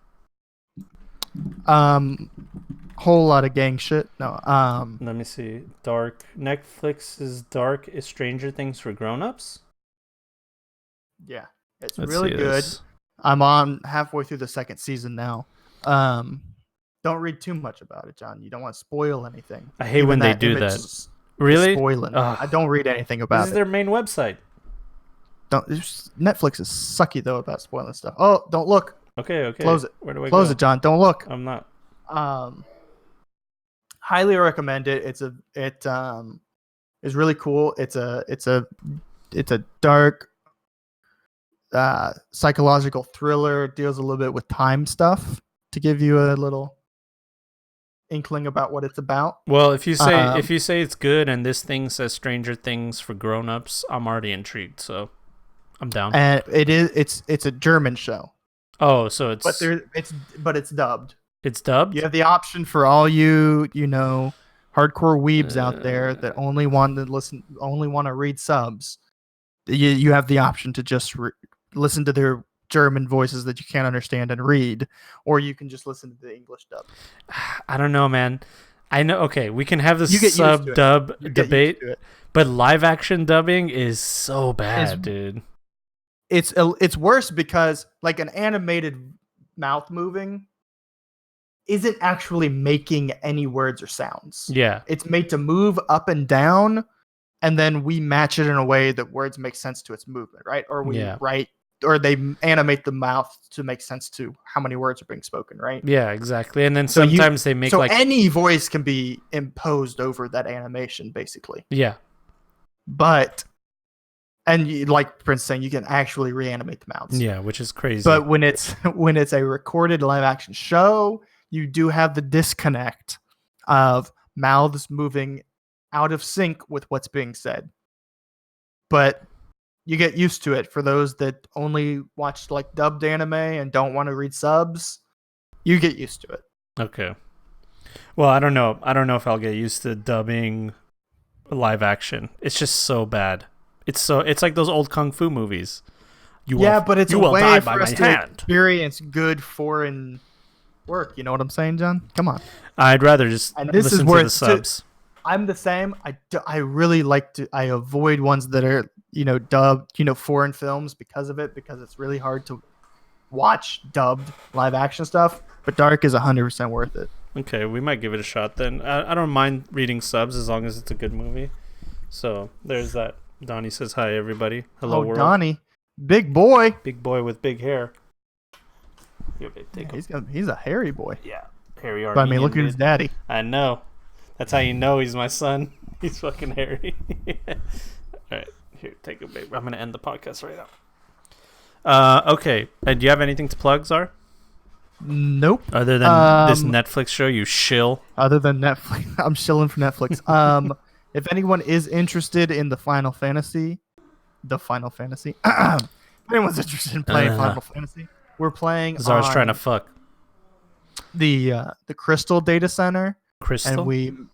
Whole lot of gang shit. No. Let me see. Dark. Netflix's Dark is Stranger Things for grown-ups? Yeah, it's Let's really see good. this. I'm on halfway through the second season now. Don't read too much about it, John. You don't want to spoil anything. I hate when they do image that. is Really? Spoiling. Ugh. I don't read anything This about is it. their main website. Netflix is sucky though about spoiling stuff. Oh, don't look. Okay. Close it. Where do I Close go? it, John. Don't look. I'm not. Highly recommend it. It is really cool. It's a dark psychological thriller. It deals a little bit with time stuff to give you a little inkling about what it's about. Well, if you say it's good and this thing says Stranger Things for grown-ups, I'm already intrigued, so I'm down. And it's a German show. Oh, so it's but it's dubbed. It's dubbed? You have the option for all you hardcore weebs out there that only want to read subs. You have the option to just listen to their German voices that you can't understand and read, or you can just listen to the English dub. I don't know, man. I know. Okay, we can have this You get used to sub it. dub You get debate, used to it. but live action dubbing is so bad, It's- dude. It's worse because like an animated mouth moving isn't actually making any words or sounds. Yeah, It's made to move up and down, and then we match it in a way that words make sense to its movement, right? Or we Yeah. write, or they animate the mouth to make sense to how many words are being spoken, right? yeah, exactly. And then So you- sometimes they make so like any voice can be imposed over that animation, basically. yeah, And like Prince saying, you can actually reanimate the mouths. yeah, which is crazy. But when it's a recorded live action show, you do have the disconnect of mouths moving out of sync with what's being said. But you get used to it. For those that only watch like dubbed anime and don't want to read subs, you get used to it. Okay. Well, I don't know. I don't know if I'll get used to dubbing live action. It's just so bad. It's like those old kung fu movies. But it's you a will way die for by us my to hand. experience good foreign work. You know what I'm saying, John? Come on. I'd rather just And this listen is to where the subs. I'm the same. I really like to. I avoid ones that are dubbed, foreign films because of it, because it's really hard to watch dubbed live action stuff. But Dark is 100% worth it. Okay, we might give it a shot then. I don't mind reading subs as long as it's a good movie. So there's that. Donnie says hi, everybody. Hello, world. Donnie, big boy. Big boy with big hair. Here, babe, take He's a hairy boy. Yeah, hairy But I mean, look at his daddy. I know. That's how you know he's my son. He's fucking hairy. All right, here, take it, babe. I'm gonna end the podcast right now. Okay. Do you have anything to plug, Czar? Nope. Other than this Netflix show, you shill. Other than Netflix, I'm shilling for Netflix. If anyone is interested in the Final Fantasy the Final Fantasy. If anyone's interested in playing Final Fantasy, we're playing Czar's on trying to fuck. the Crystal data center. Crystal? And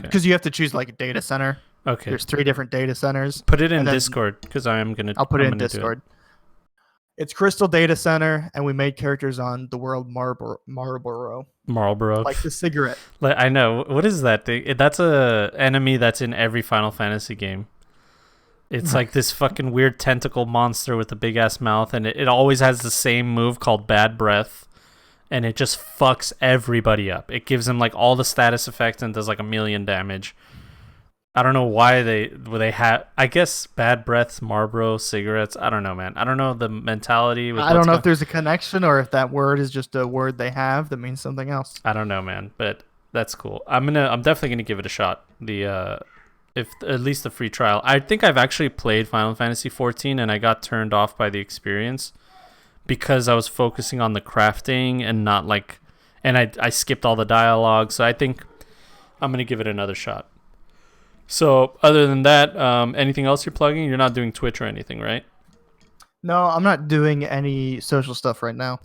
because you have to choose like a data center. Okay. There's 3 different data centers. Put it in and then- Discord because I'm going to. I'll put it in Discord. It's Crystal Data Center, and we made characters on the world Marlboro. Marlboro. Like the cigarette. Like, I know. What is that thing? That's a enemy that's in every Final Fantasy game. It's like this fucking weird tentacle monster with a big ass mouth, and it always has the same move called Bad Breath, and it just fucks everybody up. It gives them like all the status effects and does like 1,000,000 damage. I don't know why they have. I guess Bad Breaths, Marlboro cigarettes. I don't know, man. I don't know the mentality. I don't know if there's a connection or if that word is just a word they have that means something else. I don't know, man. But that's cool. I'm definitely gonna give it a shot. If at least the free trial. I think I've actually played Final Fantasy XIV and I got turned off by the experience because I was focusing on the crafting and not like, and I skipped all the dialogue. So I think I'm gonna give it another shot. So other than that, anything else you're plugging? You're not doing Twitch or anything, right? No, I'm not doing any social stuff right now.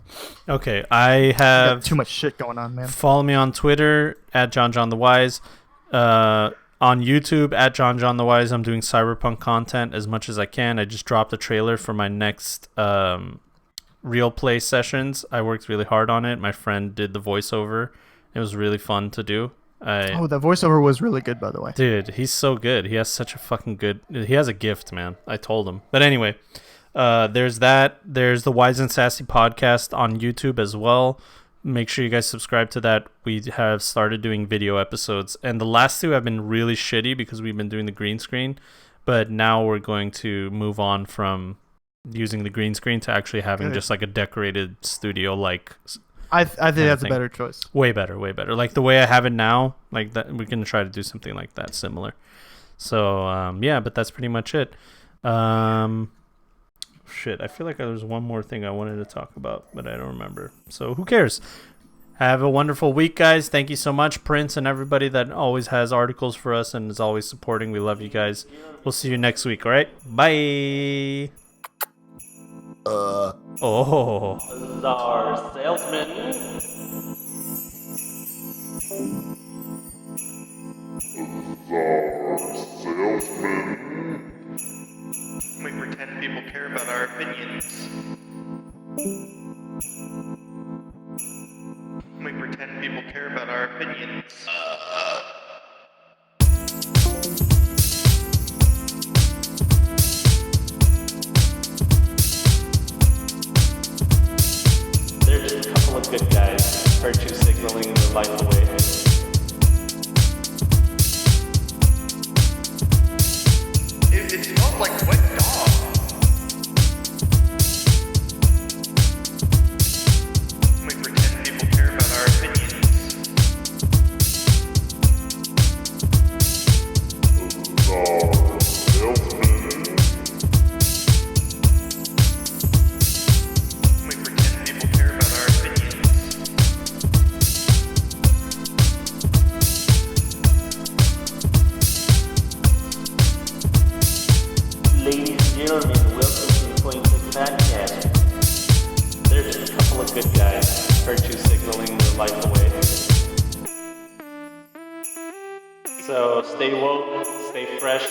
Okay, I Got have too much shit going on, man. Follow me on Twitter at JohnJohnTheWise. On YouTube at JohnJohnTheWise. I'm doing cyberpunk content as much as I can. I just dropped a trailer for my next real play sessions. I worked really hard on it. My friend did the voiceover. It was really fun to do. The voiceover was really good, by the way. Dude, he's so good. He has such a fucking good... He has a gift, man. I told him. But anyway, there's that. There's the Wise and Sassy podcast on YouTube as well. Make sure you guys subscribe to that. We have started doing video episodes. And the last 2 have been really shitty because we've been doing the green screen. But now we're going to move on from using the green screen to actually having just like a decorated studio-like... I think that's a better choice. Way better, way better. Like the way I have it now, like that, we're gonna try to do something like that, similar. So yeah, but that's pretty much it. Shit, I feel like there was one more thing I wanted to talk about, but I don't remember. So who cares? Have a wonderful week, guys. Thank you so much, Prince, and everybody that always has articles for us and is always supporting. We love you guys. We'll see you next week. All right, bye. Oh. Czar salesman. We pretend people care about our opinions. We pretend people care about our opinions. There's just a couple of good guys, virtue signaling their life away. It smells like wet dog. We pretend people care about our opinions. We pretend people care about our opinions. Ladies and gentlemen, welcome to the Point Six Podcast. There's just a couple of good guys, virtue signaling their life away. So stay woke, stay fresh,